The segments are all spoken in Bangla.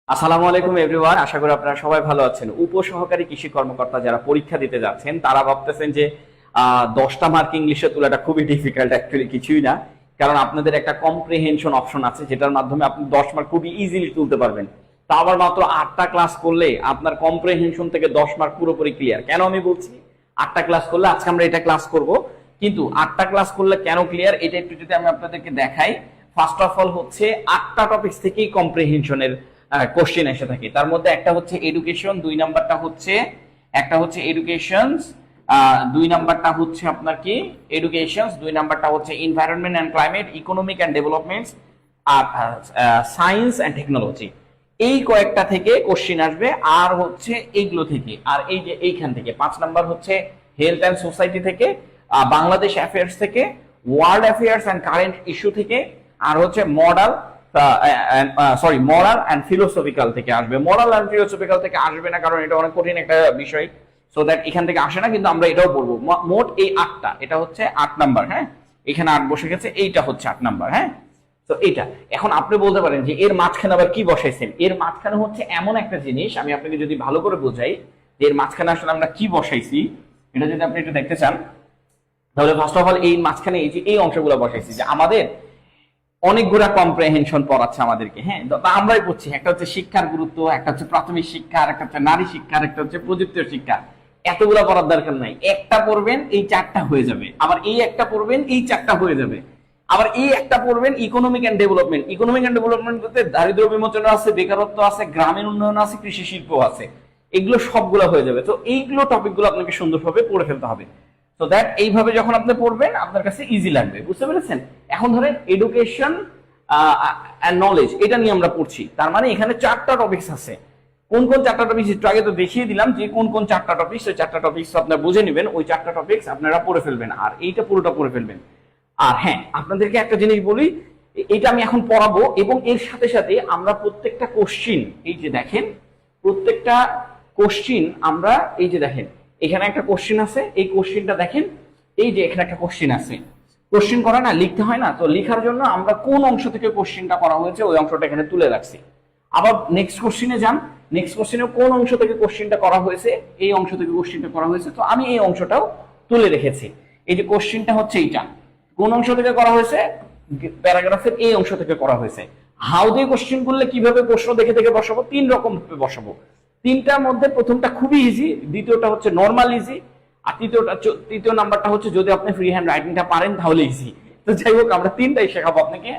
আসসালামু আলাইকুম এভরিওয়ান, আশা করি আপনারা সবাই ভালো আছেন। উপসহকারী কৃষি কর্মকর্তা যারা পরীক্ষা দিতে যাচ্ছেন তারা ভাবতেছেন যে 10টা মার্ক ইংলিশে তোলাটা খুবই ডিফিকাল্ট। অ্যাকচুয়ালি কিছুই না, কারণ আপনাদের একটা কম্প্রিহেনশন অপশন আছে যেটার মাধ্যমে আপনি 10 মার্ক খুবই ইজিলি তুলতে পারবেন। তা আবার মাত্র 8টা ক্লাস করলে আপনার কম্প্রিহেনশন থেকে 10 মার্ক পুরোপুরি ক্লিয়ার। কেন আমি বলছি 8টা ক্লাস করলে? আজকে আমরা এটা ক্লাস করব, কিন্তু 8টা ক্লাস করলে কেন ক্লিয়ার এটা একটু যদি আমি আপনাদেরকে দেখাই। ফার্স্ট অফ অল হচ্ছে 8টা টপিকস থেকেই কম্প্রিহেনশনের কোশ্চেন এসে থাকে। তার মধ্যে একটা হচ্ছে এডুকেশন, দুই নাম্বারটা হচ্ছে এডুকেশনস, দুই নাম্বারটা হচ্ছে আপনার কি এডুকেশনস, দুই নাম্বারটা হচ্ছে environment and climate, economic and developments, আর সায়েন্স এন্ড টেকনোলজি। এই কয়েকটা থেকে কোশ্চেন আসবে, আর হচ্ছে এইগুলো থেকে, আর এই যে এইখান থেকে 5 নাম্বার হচ্ছে হেলথ এন্ড সোসাইটি থেকে, বাংলাদেশ অ্যাফেয়ার্স থেকে, world affairs and current issue থেকে, আর হচ্ছে মরাল এন্ড ফিলোসফিক্যাল থেকে আসবে। মরাল এন্ড ফিলোসফিক্যাল থেকে আসবে না, কারণ এটা অনেক কঠিন একটা বিষয়, সো দ্যাট এখান থেকে আসে না, কিন্তু আমরা এটাও পড়বো। মোট এই 8টা, এটা হচ্ছে 8 নাম্বার। হ্যাঁ, এখানে 8 বসে গেছে, এইটা হচ্ছে 8 নাম্বার। হ্যাঁ, তো এটা এখন আপনি বলতে পারেন যে এর মাঝখানে আবার কি বসাইছেন। এর মাঝখানে হচ্ছে এমন একটা জিনিস, আমি আপনাকে যদি ভালো করে বোঝাই যে এর মাঝখানে আসলে আমরা কি বসাইছি, এটা যদি আপনি একটু দেখতে চান, তাহলে ফার্স্ট অফ অল এই মাঝখানে এই যে এই অংশগুলো বসাইছি, যে আমাদের অনেকগুলা কম্প্রিহেনশন পড়াচ্ছে আমাদেরকে। হ্যাঁ, আমরাই পড়ছি। একটা হচ্ছে শিক্ষার গুরুত্ব, একটা হচ্ছে প্রাথমিক শিক্ষা, একটা হচ্ছে নারী শিক্ষা, একটা হচ্ছে প্রযুক্তির শিক্ষা। এতগুলা পড়ার দরকার নাই, একটা পড়বেন এই 4টা হয়ে যাবে, আবার এই একটা পড়বেন এই 4টা হয়ে যাবে, আবার এই একটা পড়বেন economic and development. Economic and development বলতে দারিদ্র্য বিমোচন আছে, বেকারত্ব আছে, গ্রামীণ উন্নয়ন আছে, কৃষি শিল্প আছে, এগুলো সবগুলো হয়ে যাবে। তো এইগুলো টপিকগুলো আপনাকে সুন্দরভাবে পড়ে ফেলতে হবে। তো দ্যাট এইভাবে যখন আপনি পড়বেন আপনার কাছে ইজি লাগবে, বুঝতে পেরেছেন? এখন ধরেন এডুকেশন এন্ড নলেজ, এটা নিয়ে আমরা পড়ছি, তার মানে এখানে 4টা টপিকস আছে। কোন কোন 4টা টপিকস একটু আগে তো দেখিয়ে দিলাম যে কোন কোন 4টা টপিকস। ওই 4টা টপিকস আপনারা বুঝে নেবেন, ওই 4টা টপিকস আপনারা পড়ে ফেলবেন, আর এইটা পুরোটা পড়ে ফেলবেন। আর হ্যাঁ, আপনাদেরকে একটা জিনিস বলি, এটা আমি এখন পড়াবো, এবং এর সাথে সাথে আমরা প্রত্যেকটা কোশ্চিন, এই যে দেখেন প্রত্যেকটা কোশ্চিন আমরা, এই যে দেখেন এখানে একটা কোশ্চিন আছে, এই কোশ্চিনটা দেখেন, এই যে এখানে একটা কোশ্চিন আছে। কোশ্চিন করা না, লিখতে হয় না, তো লেখার জন্য আমরা কোন অংশ থেকে কোশ্চিনটা করা হয়েছে ওই অংশটা এখানে তুলে রাখছি। আবার নেক্সট কোশ্চিনে যান, নেক্সট কোশ্চিনে কোন অংশ থেকে কোশ্চিনটা করা হয়েছে, এই অংশ থেকে কোশ্চিনটা করা হয়েছে, তো আমি এই অংশটাও তুলে রেখেছি। এই যে কোশ্চিনটা হচ্ছে এইটা, কোন অংশ থেকে করা হয়েছে, প্যারাগ্রাফের এই অংশ থেকে করা হয়েছে। হাউ দিয়ে কোশ্চিন করলে কিভাবে প্রশ্ন দেখে দেখে বসাবো, 3 রকম ভাবে বসাবো। 3টার মধ্যে প্রথমটা খুবই ইজি, দ্বিতীয়টা হচ্ছে নর্মাল ইজি, আর তৃতীয় নাম্বারটা হচ্ছে যদি আপনি ফ্রি হ্যান্ড রাইটিংটা পারেন তাহলে ইজি। তো যাই হোক, আমরা 3টাই শেখাবো আপনাকে।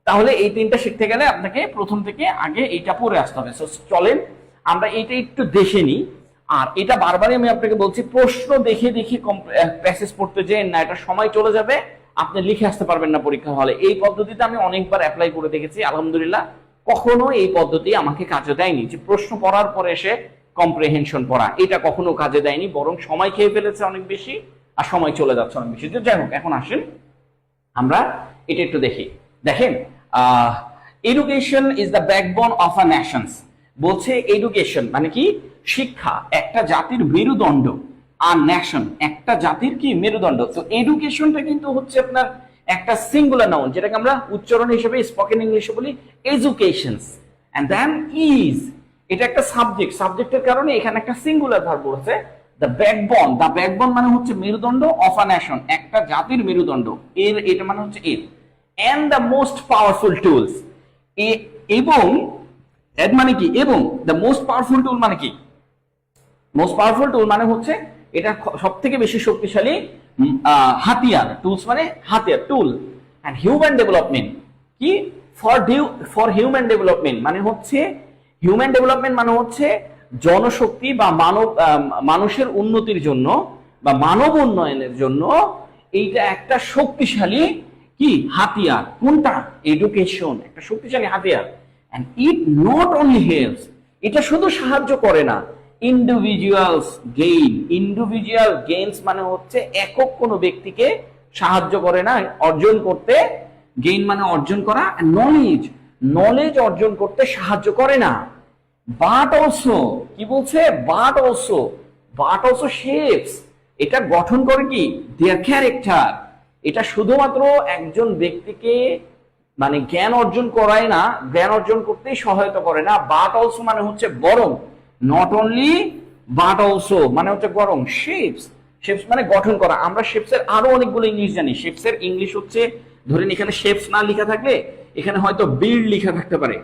তাহলে এই 3টা শিখতে গেলে আপনাকে প্রথম থেকে আগে এইটা পড়ে আসতে হবে। সো চলেন আমরা এইটা একটু দেখে নিই। আর এটা বারবারই আমি আপনাকে বলছি, প্রশ্ন দেখে দেখে প্যাসেজ পড়তে যেন না, এটা সময় চলে যাবে, আপনি লিখে আসতে পারবেন না পরীক্ষা হলে। এই পদ্ধতিতে আমি অনেকবার অ্যাপ্লাই করে দেখেছি, আলহামদুলিল্লাহ কখনো এই পদ্ধতি আমাকে কাজে দেয়নি, যে প্রশ্ন পড়ার পরে এসে কম্প্রিহেনশন পড়া, এটা কখনো কাজে দেয়নি, বরং সময় খেয়ে ফেলেছে অনেক বেশি, আর সময় চলে যাচ্ছে অনেক বেশি। যাই হোক, এখন আসেন আমরা এটা একটু দেখি। দেখেন, education is the backbone of a Nations. বলছে এডুকেশন মানে কি, শিক্ষা একটা জাতির মেরুদণ্ড, আর নেশন একটা জাতির কি মেরুদণ্ড। তো এডুকেশনটা কিন্তু হচ্ছে আপনার একটা সিঙ্গুলার নাউন, যেটাকে আমরা উচ্চারণ হিসেবে স্পোকেন ইংলিশে বলি এডুকেশনস, এন্ড দেন ইজ, এটা একটা সাবজেক্ট, সাবজেক্টের কারণে এখানে একটা সিঙ্গুলার ভার্ব বলছে দ্য ব্যাকবোন। দ্য ব্যাকবোন মানে হচ্ছে মেরুদণ্ড, অফ আ নেশন একটা জাতির মেরুদণ্ড, এর এটা মানে হচ্ছে এর, and the most powerful tools, এবং এড মানে কি, এবং দ্য মোস্ট পাওয়ারফুল টুল মানে কি, মোস্ট পাওয়ারফুল টুল মানে হচ্ছে এটা সব থেকে বেশি শক্তিশালী হাতিয়ার। টুলস মানে হাতিয়ার, টুল। এন্ড হিউম্যান ডেভেলপমেন্ট কি, ফর হিউম্যান ডেভেলপমেন্ট মানে হচ্ছে, হিউম্যান ডেভেলপমেন্ট মানে হচ্ছে জনশক্তি বা মানুষের উন্নতির জন্য বা মানব উন্নয়নের জন্য এইটা একটা শক্তিশালী কি হাতিয়ার। কোনটা? এডুকেশন একটা শক্তিশালী হাতিয়ার। And it not only helps, এটা শুধু সাহায্য করে না ইন্ডিভিজুয়ালস গেইন, ইন্ডিভিজুয়াল গেইনস মানে হচ্ছে একক কোনো ব্যক্তিকে সাহায্য করে না অর্জন করতে, গেইন মানে অর্জন করা, নলেজ নলেজ অর্জন করতে সাহায্য করে না, বাট অলসো, কি বলছে, বাট অলসো শেপস, এটা গঠন করে কি দেয়ার ক্যারেক্টার, এটা শুধুমাত্র একজন ব্যক্তিকে মানে জ্ঞান অর্জন করায় না, জ্ঞান অর্জন করতেই সহায়তা করে না, বাট অলসো মানে হচ্ছে বরং, নট অনলি বাট অলসো মানে হচ্ছে বরং, শেপস, শেপস মানে গঠন করা। আমরা শেপস এর আরো অনেকগুলো ইংলিশ জানি। শেপস এর ইংলিশ হচ্ছে, ধরেন এখানে শেপস না লেখা থাকলে এখানে হয়তো বিল্ড লেখা থাকতে পারে,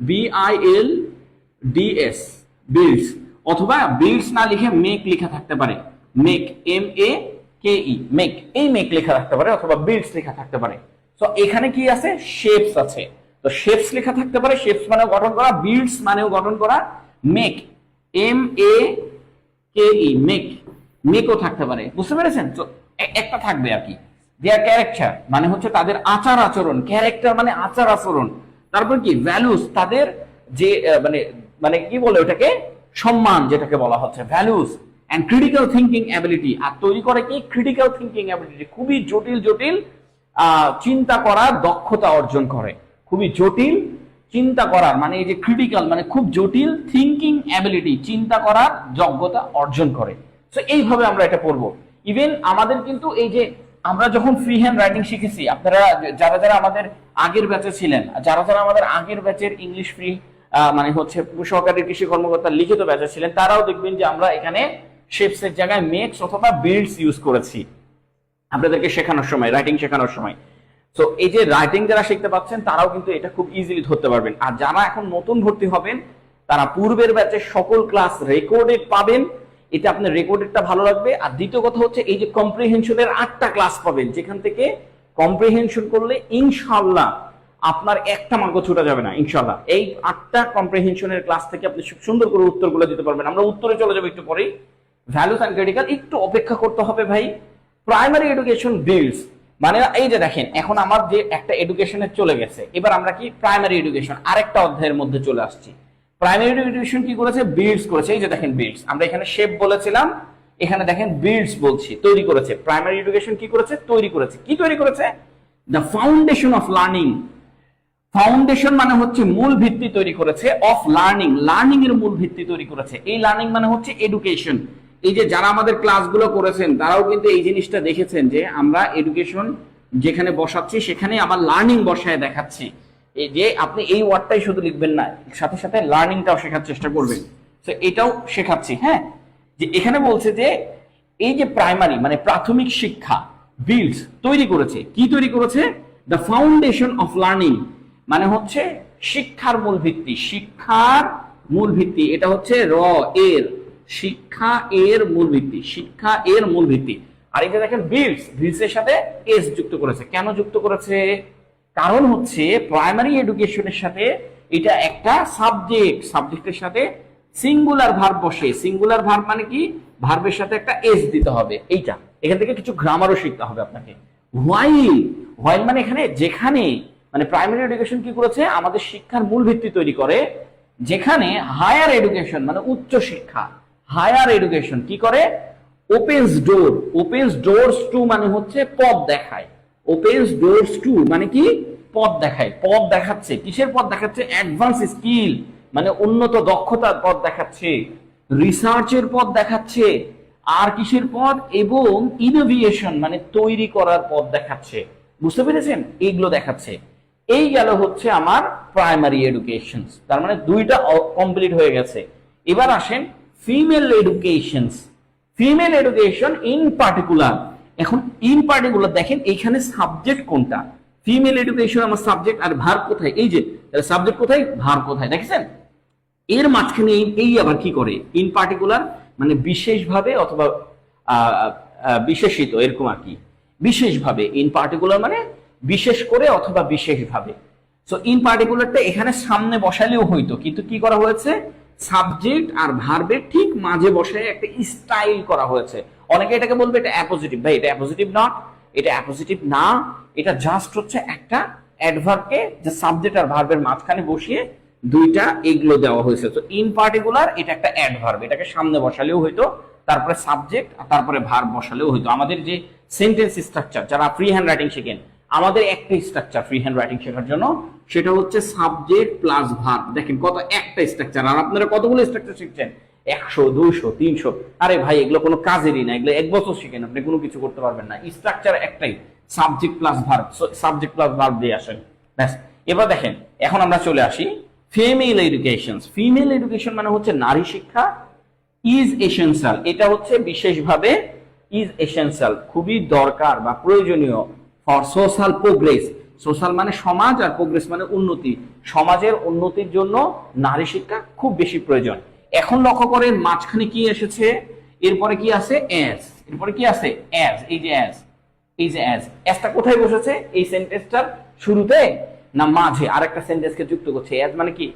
BILDS, বিল্ডস, অথবা বিল্ডস না লিখে মেক লেখা থাকতে পারে, মেক, MAKE, মেক, এই মেক লেখা থাকতে পারে, অথবা বিল্ডস লেখা থাকতে পারে। তো এখানে কি আছে, শেপস আছে। তো শেপস লেখা থাকতে পারে, শেপস মানেও গঠন করা, বিল্ডস মানেও গঠন করা, মেক, MAKE, মেক, মেকও থাকতে পারে। বুঝতে পেরেছেন? তো একটা থাকবে আর কি, দেয়ার ক্যারেক্টার মানে হচ্ছে তাদের আচার আচরণ, ক্যারেক্টার মানে আচার আচরণ। তারপর কি ভ্যালুস, তাদের যে মানে মানে কি বলে ওটাকে, সম্মান যেটাকে বলা হচ্ছে, values and critical thinking ability. আর তৈরি করে কি, ক্রিটিক্যাল থিঙ্কিং অ্যাবিলিটি, খুবই জটিল জটিল চিন্তা করার দক্ষতা অর্জন করে, খুবই জটিল চিন্তা করার, মানে এই যে ক্রিটিক্যাল মানে খুব জটিল, থিঙ্কিং অ্যাবিলিটি চিন্তা করার যোগ্যতা অর্জন করে। তো এইভাবে আমরা এটা পড়বো। ইভেন আমাদের কিন্তু এই যে আমরা যখন ফ্রি হ্যান্ড রাইটিং শিখেছি, আপনারা যারা যারা আমাদের আগের ব্যাচে ছিলেন, যারা যারা আমাদের আগের ব্যাচের ইংলিশ ফ্রি মানে হচ্ছে সহকারী কৃষি কর্মকর্তা লিখিত ব্যাচে ছিলেন, তারাও দেখবেন যে আমরা এখানে শেপস এর জায়গায় মেক্স অথবা বিল্ডস ইউজ করেছি আপনাদেরকে শেখানোর সময়, রাইটিং শেখানোর সময়। তো এই যে রাইটিং যারা শিখতে পাচ্ছেন তারাও কিন্তু এটা খুব ইজিলি ধরতে পারবেন। আর যারা এখন নতুন ভর্তি হবেন তারা পূর্বের ব্যাচের সকল ক্লাস রেকর্ডেড পাবেন, এটা আপনার রেকর্ডেডটা ভালো লাগবে। আর দ্বিতীয় কথা হচ্ছে এই যে কম্প্রিহেনশনের 8টা ক্লাস পাবেন, যেখান থেকে কম্প্রিহেনশন করলে ইনশাআল্লাহ আপনার একটা মার্কও ছুটা যাবে না ইনশাআল্লাহ। এই 8টা কম্প্রিহেনশনের ক্লাস থেকে আপনি খুব সুন্দর করে উত্তরগুলো দিতে পারবেন। আমরা উত্তরে চলে যাবো একটু পরেই। ভ্যালুস এন্ড ক্রিটিক্যাল একটু অপেক্ষা করতে হবে ভাই। প্রাইমারি এডুকেশন বিল্ডস মানে এই যে দেখেন, এখন আমার যে একটা এডুকেশনে চলে গেছে, এবার আমরা কি প্রাইমারি এডুকেশন আরেকটা অধ্যায়ের মধ্যে চলে আসছি। প্রাইমারি এডুকেশন কি করেছে, বিল্ডস করেছে। এই যে দেখেন বিল্ডস, আমরা এখানে শেপ বলেছিলাম, এখানে দেখেন বিল্ডস বলছি, তৈরি করেছে। প্রাইমারি এডুকেশন কি করেছে, তৈরি করেছে। কি তৈরি করেছে, the foundation of learning. Foundation মানে হচ্ছে মূল ভিত্তি তৈরি করেছে, অফ লার্নিং, লার্নিং এর মূল ভিত্তি তৈরি করেছে। এই লার্নিং মানে হচ্ছে এডুকেশন। এই যে যারা আমাদের ক্লাসগুলো করেছেন তারাও কিন্তু এই জিনিসটা দেখেছেন যে আমরা এডুকেশন যেখানে বসাচ্ছি সেখানে আবার লার্নিং বসায় দেখাচ্ছি। এই যে আপনি এই ওয়ার্ডটাই শুধু লিখবেন না, সাথে সাথে লার্নিংটাও শেখার চেষ্টা করবেন। তো এটাও শেখাচ্ছি। হ্যাঁ, যে এখানে বলছে যে এই যে প্রাইমারি মানে প্রাথমিক শিক্ষা বিল্ডস তৈরি করেছে। কি তৈরি করেছে, দ্য ফাউন্ডেশন অফ লার্নিং মানে হচ্ছে শিক্ষার মূল ভিত্তি, শিক্ষার মূল ভিত্তি। এটা হচ্ছে এর শিক্ষা এর মূল ভিত্তি, শিক্ষা এর মূল ভিত্তি। আর এই যে দেখেন বিল্ডস, বিল্ডস এর সাথে এস যুক্ত করেছে। কেন যুক্ত করেছে, কারণ হচ্ছে প্রাইমারি এডুকেশনের সাথে এটা একটা সাবজেক্ট, সাবজেক্টের সাথে সিঙ্গুলার ভার্ব বসে। সিঙ্গুলার ভার্ব মানে কি, ভার্বের সাথে একটা এস দিতে হবে। এইটা এখান থেকে কিছু গ্রামারও শিখতে হবে আপনাকে। হোয়াইল, হোয়াইল মানে এখানে যেখানে, মানে প্রাইমারি এডুকেশন কি করেছে, আমাদের শিক্ষার মূল ভিত্তি তৈরি করে। যেখানে হায়ার এডুকেশন মানে উচ্চ শিক্ষা, হায়ার এডুকেশন কি করে, ওপেন্স ডোর, ওপেন্স ডোরস টু মানে হচ্ছে পথ দেখায়। ওপেন্স ডোরস টু মানে কি, পথ দেখায়, পথ দেখাচ্ছে। কিসের পথ দেখাচ্ছে, অ্যাডভান্স স্কিল মানে উন্নত দক্ষতার পথ দেখাচ্ছে, রিসার্চের পথ দেখাচ্ছে, আর কিসের পথ, এবং ইনোভিয়েশন মানে তৈরি করার পথ দেখাচ্ছে। বুঝতে পেরেছেন, এইগুলো দেখাচ্ছে। এই গেল হচ্ছে আমার প্রাইমারি এডুকেশন। তার মানে দুইটা কমপ্লিট হয়ে গেছে। এবার আসেন female education. Female education in particular. এখন ইন পার্টিকুলার দেখেন এইখানে সাবজেক্ট কোনটা, ফিমেল এডুকেশন আমার সাবজেক্ট, আর ভার্ব কোথায়, এই যে সাবজেক্ট কোথায়, ভার্ব কোথায়, দেখেছেন। এর মাঝখানে এই আবার কি করে, ইন পার্টিকুলার মানে বিশেষভাবে অথবা বিশেষিত, এরকম আর কি, বিশেষভাবে। ইন পার্টিকুলার মানে বিশেষ করে অথবা বিশেষভাবে। সো ইন পার্টিকুলারটা এখানে সামনে বসালেও হইতো, কিন্তু কি করা হয়েছে, সাবজেক্ট আর ভার্বের ঠিক মাঝে বসে একটা স্টাইল করা হয়েছে। অনেকে এটাকে বলবে এটা অ্যাপোজিটিভ। ভাই এটা অ্যাপোজিটিভ নট, এটা অ্যাপোজিটিভ না, এটা জাস্ট হচ্ছে একটা অ্যাডভার্বকে যে সাবজেক্ট আর ভার্বের মাঝখানে বসিয়ে দুইটা এগুলো দেওয়া হয়েছে। তো ইন পার্টিকুলার এটা একটা অ্যাডভার্ব, এটাকে সামনে বসালেও হইতো, তারপরে সাবজেক্ট আর তারপরে ভার্ব বসালেও হইতো। আমাদের যে সেন্টেন্স স্ট্রাকচার, যারা ফ্রি হ্যান্ড রাইটিং শেখেন, আমাদের একটা স্ট্রাকচার ফ্রি হ্যান্ড রাইটিং শেখার জন্য, সেটা হচ্ছে সাবজেক্ট প্লাস ভার্ব। দেখেন কত একটা স্ট্রাকচার, আর আপনারা কতগুলো স্ট্রাকচার শিখছেন, 100, 200, 300। আরে ভাই এগুলো কোনো কাজেরই না, এগুলো 1 বছর শিখেন আপনি কোনো কিছু করতে পারবেন না। স্ট্রাকচার একটাই, subject plus verb. Subject plus verb দিয়ে আসেন। ব্যাস। এবার দেখেন, এখন আমরা চলে আসি ফিমেল এডুকেশন। ফিমেল এডুকেশন মানে হচ্ছে নারী শিক্ষা ইজ এসেনশিয়াল, এটা হচ্ছে বিশেষভাবে ইজ এসেনশিয়াল, খুবই দরকার বা প্রয়োজনীয় ফর সোশ্যাল প্রোগ্রেস। সোশ্যাল মানে সমাজ, আর প্রোগ্রেস মানে উন্নতি, সমাজের উন্নতির জন্য নারী শিক্ষা খুব বেশি প্রয়োজন। এখন লক্ষ্য করেন মাঝখানে কি এসেছে, এরপরে কি আছে অ্যাজ, এরপরে কি আছে অ্যাজ, এই যে অ্যাজ, এই যে অ্যাজ, অ্যাজটা কোথায় বসেছে এই সেন্টেন্সটার শুরুতে না মাঝে আরেকটা সেন্টেন্সকে যুক্ত করছে। অ্যাজ মানে কি,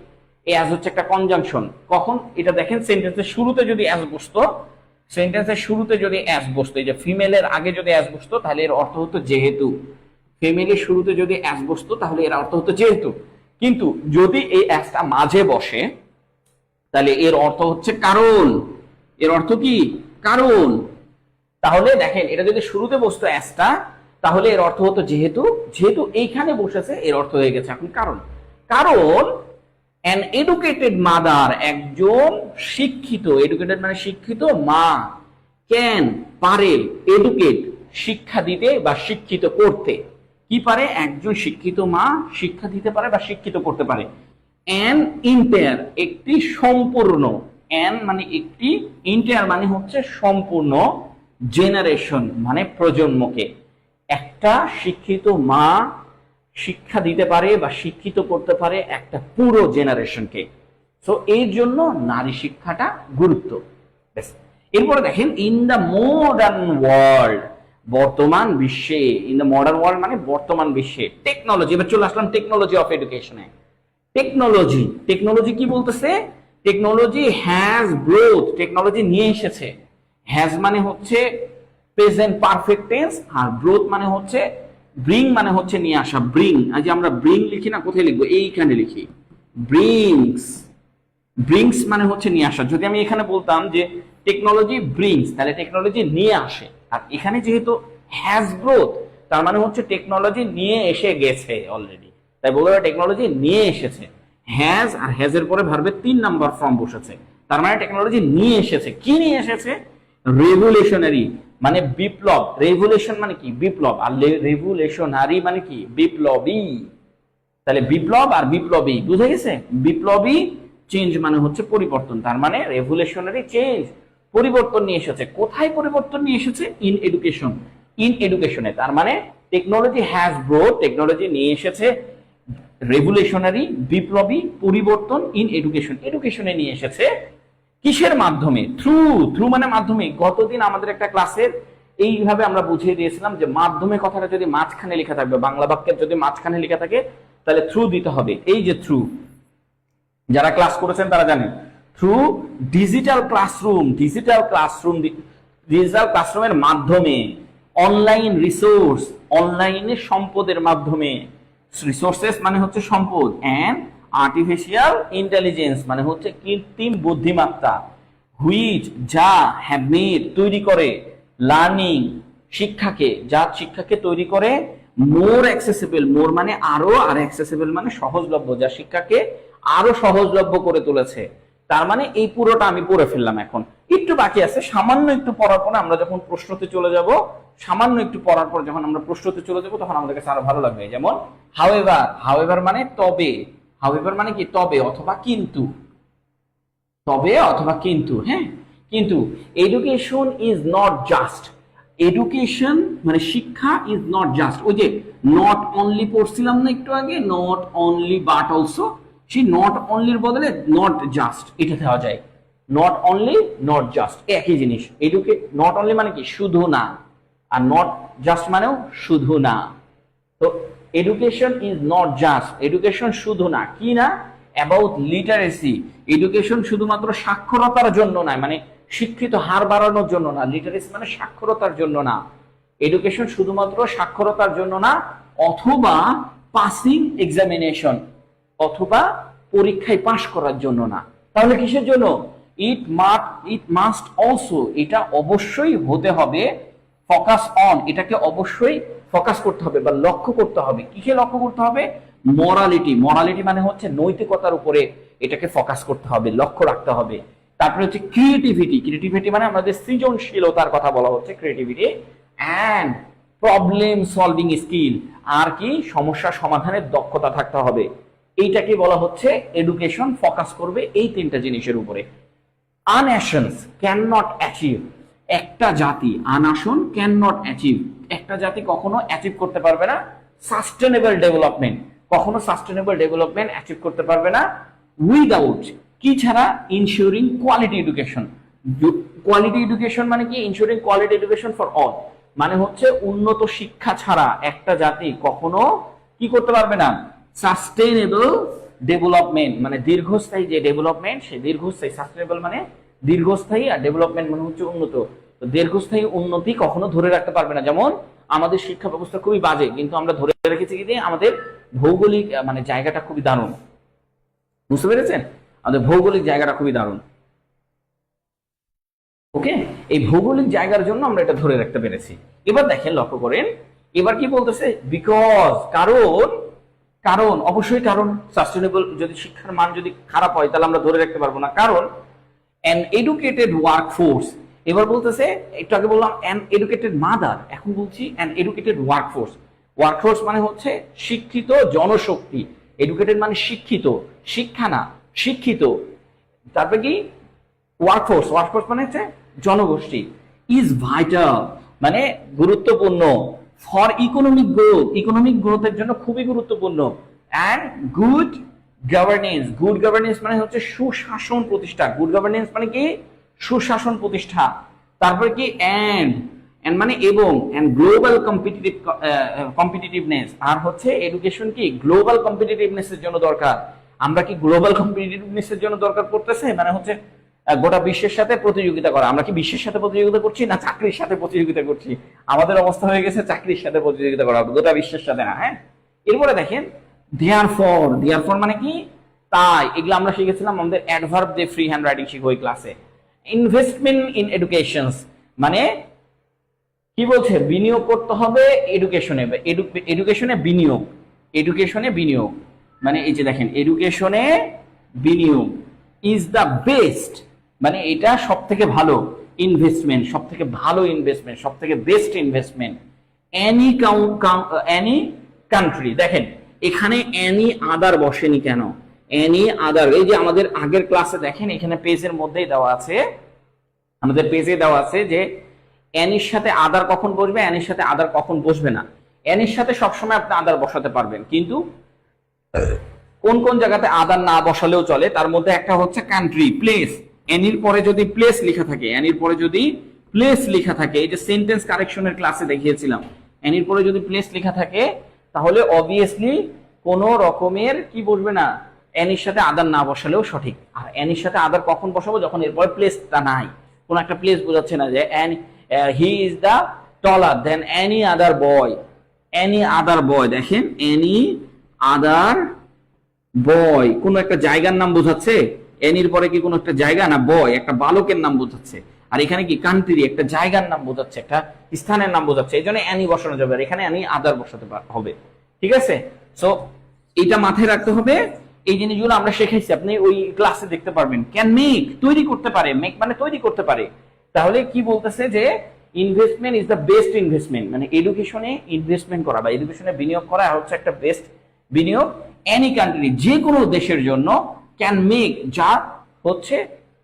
অ্যাজ হচ্ছে একটা কনজাংশন। কখন এটা দেখেন, সেন্টেন্সের শুরুতে যদি অ্যাজ বসতো, সেন্টেন্সের শুরুতে যদি অ্যাজ বসতো, এই যে ফিমেলের আগে যদি অ্যাজ বসতো তাহলে এর অর্থ হতো যেহেতু। ফিমেলের শুরুতে যদি অ্যাজ বসতো তাহলে এর অর্থ হতো যেহেতু। কিন্তু যদি এই অ্যাজটা মাঝে বসে তাহলে এর অর্থ হচ্ছে কারণ। এর অর্থ কি, কারণ। তাহলে দেখেন এটা যদি শুরুতে বসতো অ্যাজটা তাহলে এর অর্থ হতো যেহেতু, যেহেতু এইখানে বসেছে এর অর্থ হয়ে গেছে এখন কারণ। কারণ an educated mother, একজন শিক্ষিত, এডুকেটেড মানে শিক্ষিত মা, ক্যান পারে, এডুকেট শিক্ষা দিতে বা শিক্ষিত করতে। কি পারে, একজন শিক্ষিত মা শিক্ষা দিতে পারে বা শিক্ষিত করতে পারে। an entire, একটি সম্পূর্ণ, an মানে একটি, entire মানে হচ্ছে সম্পূর্ণ, জেনারেশন মানে প্রজন্মকে। একটা শিক্ষিত মা শিক্ষা দিতে পারে বা শিক্ষিত করতে পারে একটা পুরো জেনারেশনকে। সো এর জন্য নারী শিক্ষাটা গুরুত্ব। এরপরে দেখেন ইন দ্য মডার্ন ওয়ার্ল্ড, বর্তমান বিশ্বে, ইন দ্য মডার্ন ওয়ার্ল্ড মানে বর্তমান বিশ্বে, টেকনোলজি। এবার চলে আসলাম টেকনোলজি অফ এডুকেশনে। টেকনোলজি, টেকনোলজি কি বলতেছে, টেকনোলজি হ্যাজ গ্রোথ, টেকনোলজি নিয়ে এসেছে। হ্যাজ মানে হচ্ছে প্রেজেন্ট পারফেক্ট টেন্স, আর গ্রোথ মানে হচ্ছে, ব্রিং মানে হচ্ছে নিয়ে আসা, ব্রিং। আজ আমরা ব্রিং লিখি না, কোথায় লিখবো, এইখানে লিখি ব্রিংস। ব্রিংস মানে হচ্ছে নিয়ে আসা। যদি আমি এখানে বলতাম যে টেকনোলজি ব্রিংস, তাহলে টেকনোলজি নিয়ে আসে। আর এখানে যেহেতু হ্যাজ গ্রোথ, তার মানে হচ্ছে টেকনোলজি নিয়ে এসে গেছে অলরেডি, তাই বলতে হবে টেকনোলজি নিয়ে এসেছে। হ্যাজ আর হ্যাজ এর পরে ভার্বের 3 নাম্বার ফর্ম বসেছে, তার মানে টেকনোলজি নিয়ে এসেছে। কি নিয়ে এসেছে, রেভলিউশনারি মানে বিপ্লব, রেভলিউশন মানে কি বিপ্লব, আর রেভলিউশনারি মানে কি বিপ্লবী। তাহলে বিপ্লব আর বিপ্লবী বুঝে গেছে। বিপ্লবী চেঞ্জ মানে হচ্ছে পরিবর্তন, তার মানে রেভলিউশনারি চেঞ্জ, পরিবর্তন নিয়ে এসেছে। কোথায় পরিবর্তন নিয়ে এসেছে, ইন এডুকেশন, ইন এডুকেশনে। তার মানে টেকনোলজি হ্যাজ ব্রোট, টেকনোলজি নিয়ে এসেছে রেভলিউশনারি বিপ্লবী পরিবর্তন, ইন এডুকেশন, এডুকেশনে নিয়ে এসেছে। কিসের মাধ্যমে, থ্রু, থ্রু মানে মাধ্যমে। গতদিন আমাদের একটা ক্লাসের এইভাবে আমরা বুঝিয়ে দিয়েছিলাম যে মাধ্যমে কথাটা যদি মাঝখানে লেখা থাকবে, বাংলা বাক্যের যদি মাঝখানে লেখা থাকে তাহলে থ্রু দিতে হবে। এই যে থ্রু, যারা ক্লাস করেছেন তারা জানেন, through digital classroom, digital classroom, digital ক্লাসরুমের মাধ্যমে, অনলাইন রিসোর্স, অনলাইনে সম্পদের মাধ্যমে, রিসোর্সেস মানে হচ্ছে সম্পদ, এন্ড আর্টিফিশিয়াল ইন্টেলিজেন্স মানে হচ্ছে কৃত্রিম বুদ্ধিমত্তা, হুইচ যা, হ্যাভ মেড তৈরি করে, লার্নিং শিক্ষাকে, যা শিক্ষাকে তৈরি করে, মোর অ্যাক্সেসিবল, মোর মানে আরো, আর অ্যাক্সেসিবল মানে সহজলভ্য, যা শিক্ষাকে আরো সহজলভ্য করে তুলেছে। তার মানে এই পুরোটা আমি পড়ে ফেললাম। এখন একটু বাকি আছে, সামান্য একটু পড়ার পর আমরা যখন প্রশ্নতে চলে যাব, সামান্য একটু পড়ার পর যখন আমরা প্রশ্নতে চলে যাব তখন আমাদের কাছে আরো ভালো লাগবে। যেমন হাউএভার, হাউএভার মানে তবে, হাউএভার মানে কি তবে অথবা কিন্তু, তবে অথবা কিন্তু। হ্যাঁ, কিন্তু education is not just, education মানে শিক্ষা ইজ নট জাস্ট, ওই যে নট অনলি পড়ছিলাম না একটু আগে, নট অনলি বাট অলসো, সেই নট অনলির বদলে নট জাস্ট এটা দেওয়া যায়। নট অনলি, নট জাস্ট একই জিনিস। নট অনলি মানে কি শুধু না, আর নট জাস্ট মানেও শুধু না। তো education is not just, education শুধু না, কি না, অ্যাবাউট লিটারেসি, এডুকেশন শুধুমাত্র সাক্ষরতার জন্য নয়, মানে শিক্ষিত হার বাড়ানোর জন্য না, লিটারেসি মানে সাক্ষরতার জন্য না, এডুকেশন শুধুমাত্র সাক্ষরতার জন্য না, অথবা পাসিং এক্সামিনেশন, অথবা পরীক্ষায় পাশ করার জন্য না। তাহলে কিসের জন্য, ইট মাস্ট অলসো, এটা অবশ্যই হতে হবে, ফোকাস অন, এটাকে অবশ্যই ফোকাস করতে হবে বা লক্ষ্য করতে হবে। কিসে লক্ষ্য করতে হবে, মরালিটি, মরালিটি মানে হচ্ছে নৈতিকতার উপরে এটাকে ফোকাস করতে হবে, লক্ষ্য রাখতে হবে। তারপরে হচ্ছে ক্রিয়েটিভিটি, ক্রিয়েটিভিটি মানে আমাদের সৃজনশীলতার কথা বলা হচ্ছে, creativity, and problem solving skill, আর কি সমস্যা সমাধানের দক্ষতা থাকতে হবে। এইটাকে বলা হচ্ছে এডুকেশন ফোকাস করবে এই তিনটা জিনিসের উপরে। আনএশনস ক্যান নট অ্যাচিভ, একটা জাতি আনাশন ক্যান নট অ্যাচিভ, একটা জাতি কখনো অ্যাচিভ করতে পারবে না সাস্টেনেবল ডেভেলপমেন্ট, কখনো সাস্টেনেবল ডেভেলপমেন্ট অ্যাচিভ করতে পারবে না উইদাউট কি ছাড়া, ensuring quality education. Quality education মানে কি, ensuring quality education for all, মানে হচ্ছে উন্নত শিক্ষা ছাড়া একটা জাতি কখনো কি করতে পারবে না, সাস্টেনেবল ডেভেলপমেন্ট মানে দীর্ঘস্থায়ী যে ডেভেলপমেন্ট, সেই দীর্ঘস্থায়ী, সাস্টেনেবল মানে দীর্ঘস্থায়ী আর ডেভেলপমেন্ট মানে হচ্ছে উন্নত, তো দীর্ঘস্থায়ী উন্নতি কখনো ধরে রাখতে পারবে না। যেমন আমাদের শিক্ষা ব্যবস্থা খুবই বাজে, কিন্তু আমরা ধরে রেখেছি কি দিয়ে, আমাদের ভৌগোলিক মানে জায়গাটা খুবই দারুণ, বুঝতে পেরেছেন, আমাদের ভৌগোলিক জায়গাটা খুবই দারুণ। ওকে, এই ভৌগোলিক জায়গার জন্য আমরা এটা ধরে রাখতে পেরেছি। এবার দেখেন, লক্ষ্য করেন, এবার কি বলতেছে, বিকজ, কারণ, কারণ অবশ্যই কারণ, সাস্টেনেবল যদি শিক্ষার মান যদি খারাপ হয় তাহলে আমরা ধরে রাখতে পারবো না, কারণ an educated workforce, এবার বলতেছে, একটু আগে বললাম an educated mother, এখন বলছি an educated workforce। ওয়ার্কফোর্স মানে হচ্ছে শিক্ষিত জনশক্তি, এডুকেটেড মানে শিক্ষিত, শিক্ষা না শিক্ষিত, তারপরে কি ওয়ার্কফোর্স, ওয়ার্কফোর্স মানে হচ্ছে জনগোষ্ঠী, ইজ ভাইটাল মানে গুরুত্বপূর্ণ, ফর ইকোনমিক গ্রোথ, ইকোনমিক গ্রোথের জন্য খুবই গুরুত্বপূর্ণ, and good governance, good governance মানে হচ্ছে সুশাসন প্রতিষ্ঠা, গুড গভর্নেন্স মানে কি সুশাসন প্রতিষ্ঠা, তারপরে কি অ্যান্ড, এন্ড মানে এবং, এন্ড গ্লোবাল কম্পিটিটিভনেস, আর হচ্ছে এডুকেশন কি গ্লোবাল কম্পিটিটিভনেস এর জন্য দরকার। আমরা কি গ্লোবাল কম্পিটিটিভনেস এর জন্য দরকার পড়তেছে, মানে হচ্ছে গোটা বিশ্বের সাথে প্রতিযোগিতা করা। আমরা কি বিশ্বের সাথে প্রতিযোগিতা করছি না চাকরির সাথে প্রতিযোগিতা করছি? আমাদের অবস্থা হয়ে গেছে চাকরির সাথে প্রতিযোগিতা করা, গোটা বিশ্বের সাথে না। হ্যাঁ, এরপরে দেখেন দেয়ারফর, দেয়ারফর মানে কি তাই, এগুলো আমরা শিখেছিলাম আমাদের অ্যাডভার্ব দিয়ে ফ্রি হ্যান্ড রাইটিং শিখবো এই ক্লাসে। ইনভেস্টমেন্ট ইন এডুকেশনস মানে কি বলছে, বিনিয়োগ করতে হবে এডুকেশনে, এডুকেশনে বিনিয়োগ, এডুকেশনে বিনিয়োগ মানে এই যে দেখেন এডুকেশনে বিনিয়োগ, ইজ দ্য বেস্ট মানে এটা সব থেকে ভালো ইনভেস্টমেন্ট, সব থেকে ভালো ইনভেস্টমেন্ট, সব থেকে best investment, any any country. দেখেন এখানে এনি আদার বসেনি কেন, এনি আদার, এই যে আমাদের আগের ক্লাসে দেখেন এখানে পেজের মধ্যেই দেওয়া আছে, আমাদের পেজে দেওয়া আছে যে এনির সাথে আদার কখন বসবে, এনির সাথে আদার কখন বসবে না। এনির সাথে সবসময় আপনি আদার বসাতে পারবেন, কিন্তু কোন কোন জায়গাতে আদার না বসালেও চলে, তার মধ্যে একটা হচ্ছে কান্ট্রি, প্লেস। এনির পরে যদি প্লেস লেখা থাকে, এনির পরে যদি প্লেস লেখা থাকে, এই যে সেন্টেন্স কারেকশনের ক্লাসে দেখিয়েছিলাম, এনির পরে যদি প্লেস লেখা থাকে তাহলে অবভিয়াসলি কোন রকমের কি বসবে না, এনির সাথে আদার না বসালেও সঠিক। আর এনির সাথে আদার কখন বসাবো, যখন এরপরে প্লেসটা নাই, কোন একটা প্লেস বোঝাচ্ছে না যে he is the taller than any other boy, any other boy, দেখেন এনি আদার বয় কোন একটা জায়গার নাম বোঝাচ্ছে, এনির পরে কি কোন একটা জায়গা না, বয় একটা বালকের নাম বোঝাচ্ছে, আর এখানে কি কান্ট্রি একটা জায়গার নাম বোঝাচ্ছে, একটা স্থানের নাম বোঝাচ্ছে, এই জন্য এনি বসানো যাবে, আর এখানে এনি আদার বসাতে হবে। ঠিক আছে, সো এটা মাথায় রাখতে হবে। এই জিনিসগুলো আমরা শিখাইছি, আপনি ওই ক্লাসে দেখতে পারবেন। ক্যান মেক তৈরি করতে পারে, মেক মানে তৈরি করতে পারে। তাহলে কি বলতেছে যে investment is the best investment, মানে এডুকেশনে ইনভেস্টমেন্ট করা বা এডুকেশনে বিনিয়োগ করা হচ্ছে একটা বেস্ট বিনিয়োগ। এনি কান্ট্রি যে কোনো দেশের জন্য, ক্যান মেক যা হচ্ছে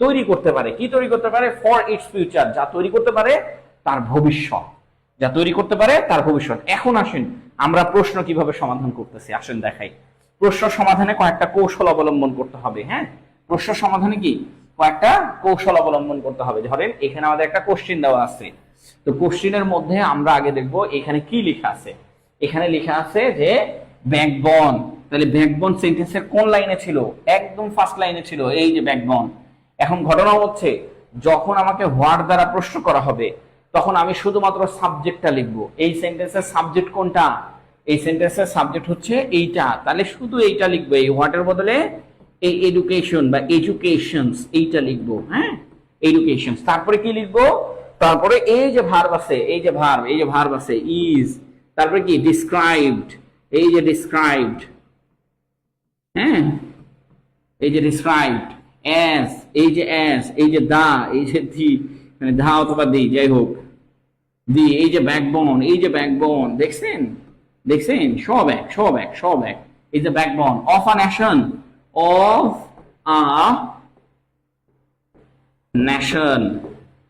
তৈরি করতে পারে, কি তৈরি করতে পারে, ফর ইটস ফিউচার যা তৈরি করতে পারে তার ভবিষ্যৎ, যা তৈরি করতে পারে তার ভবিষ্যৎ। এখন আসেন আমরা প্রশ্ন কিভাবে সমাধান করতেছি, আসেন দেখাই। প্রশ্ন সমাধানে কয়েকটা কৌশল অবলম্বন করতে হবে। হ্যাঁ, প্রশ্ন সমাধানে কি কয়েকটা কৌশল অবলম্বন করতে হবে। ধরেন এখানে আমাদের একটা কোশ্চেন দেওয়া আছে, তো কোশ্চেনের মধ্যে আমরা আগে দেখব এখানে কি লেখা আছে। এখানে লেখা আছে যে ব্যাকবন, তাহলে ব্যাকবন সেন্টেন্সের কোন লাইনে ছিল, একদম ফার্স্ট লাইনে ছিল, এই যে ব্যাকবন। এখন ঘটনা হচ্ছে যখন আমাকে হোয়াট দ্বারা প্রশ্ন করা হবে তখন আমি শুধুমাত্র সাবজেক্টটা লিখবো। এই সেন্টেন্সের সাবজেক্ট কোনটা, এই সেন্টেন্সের সাবজেক্ট হচ্ছে এইটা, তাহলে শুধু এইটা লিখবো, এই হোয়াটের বদলে এই এডুকেশন বা এডুকেশনস এইটা লিখবো। হ্যাঁ, এডুকেশনস, তারপরে কি লিখবো, তারপরে এই যে ভার্ব আছে, এই যে ভার্ব, এই যে ভার্ব আছে ইজ, তারপরে কি ডিসক্রাইবড, এই যে ডিসক্রাইবড, হ্যাঁ এই যে ডিসক্রাইবড, অ্যাজ, এই যে অ্যাজ, এই যে দা, এই যে দি, মানে দা অথবা দি যাই হোক, এই যে ব্যাকবোন, এই যে ব্যাকবোন, দেখছেন দেখছেন, সব এক সব এক সব এক। এই যে backbone of a nation, of a nation,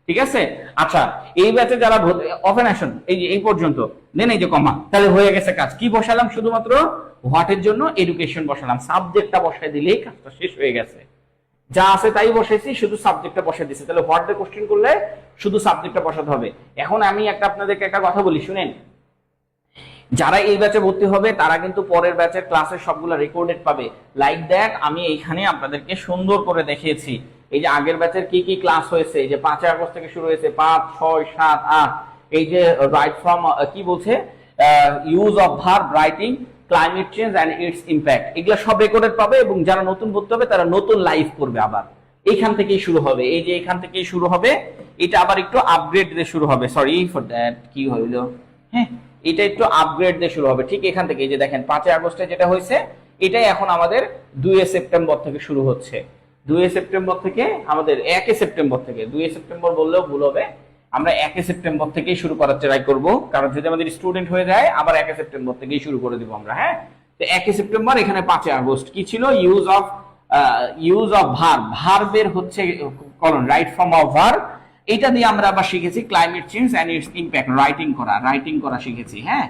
ঠিক আছে। আচ্ছা, এই ব্যাচে যারা অফ এ নেশন, এই যে এই পর্যন্ত দেন, এই যে কমা, তাহলে হয়ে গেছে কাজ। কি বসালাম? শুধুমাত্র হোয়াটের জন্য এডুকেশন বসালাম, সাবজেক্টটা বসাই দিলেই কাজটা শেষ হয়ে গেছে। যা আছে তাই বসাইছি, শুধু সাবজেক্টটা বসাই দিছি। তাহলে হোয়াট দিয়ে কোশ্চেন করলে শুধু সাবজেক্টটা বসাতে হবে। এখন আমি আপনাদেরকে একটা কথা বলি, শুনেন। যারা এই ব্যাচে ভর্তি হবে তারা কিন্তু পরের ব্যাচের ক্লাসের সবগুলো রেকর্ডেড পাবে। লাইক দ্যাট আমি এইখানে আপনাদেরকে সুন্দর করে দেখিয়েছি। এই যে আগের ব্যাচের কি কি ক্লাস হয়েছে, এই যে 5 আগস্ট থেকে শুরু হয়েছে, 5, 6, 7, 8। এই যে রাইট ফ্রম কি বলছে, use of verb writing, climate change and its impact, এগুলো সব রেকর্ডেড পাবে। এবং যারা নতুন ভর্তি হবে তারা নতুন লাইভ করবে, আবার এইখান থেকেই শুরু হবে। এই যে এখান থেকেই শুরু হবে, এটা আবার একটু আপগ্রেড দিয়ে শুরু হবে। সরি ফর দ্যাট, কি হইলো, হ্যাঁ, এটা একটু আপগ্রেড দিয়ে শুরু হবে ঠিক এখান থেকে। এই যে দেখেন 5 আগস্টে যেটা হয়েছে, এটাই এখন আমাদের 2 সেপ্টেম্বর থেকে শুরু হচ্ছে। 2 সেপ্টেম্বর থেকে আমাদের 1 সেপ্টেম্বর থেকে, 2 সেপ্টেম্বর বললেও ভুল হবে, আমরা 1 সেপ্টেম্বর থেকেই শুরু করার ট্রাই করব। কারণ যদি আমাদের স্টুডেন্ট হয়ে যায়, আবার 1 সেপ্টেম্বর থেকেই শুরু করে দিব আমরা। হ্যাঁ, তো 1 সেপ্টেম্বর, এখানে 5 আগস্ট কি ছিল, ইউজ অফ ভার্ব, ভার্বের হচ্ছে কলন, রাইট ফর্ম অফ ভার্ব। এটা দিয়ে আমরা আবার শিখেছি climate change and its impact, writing করা শিখেছি। হ্যাঁ,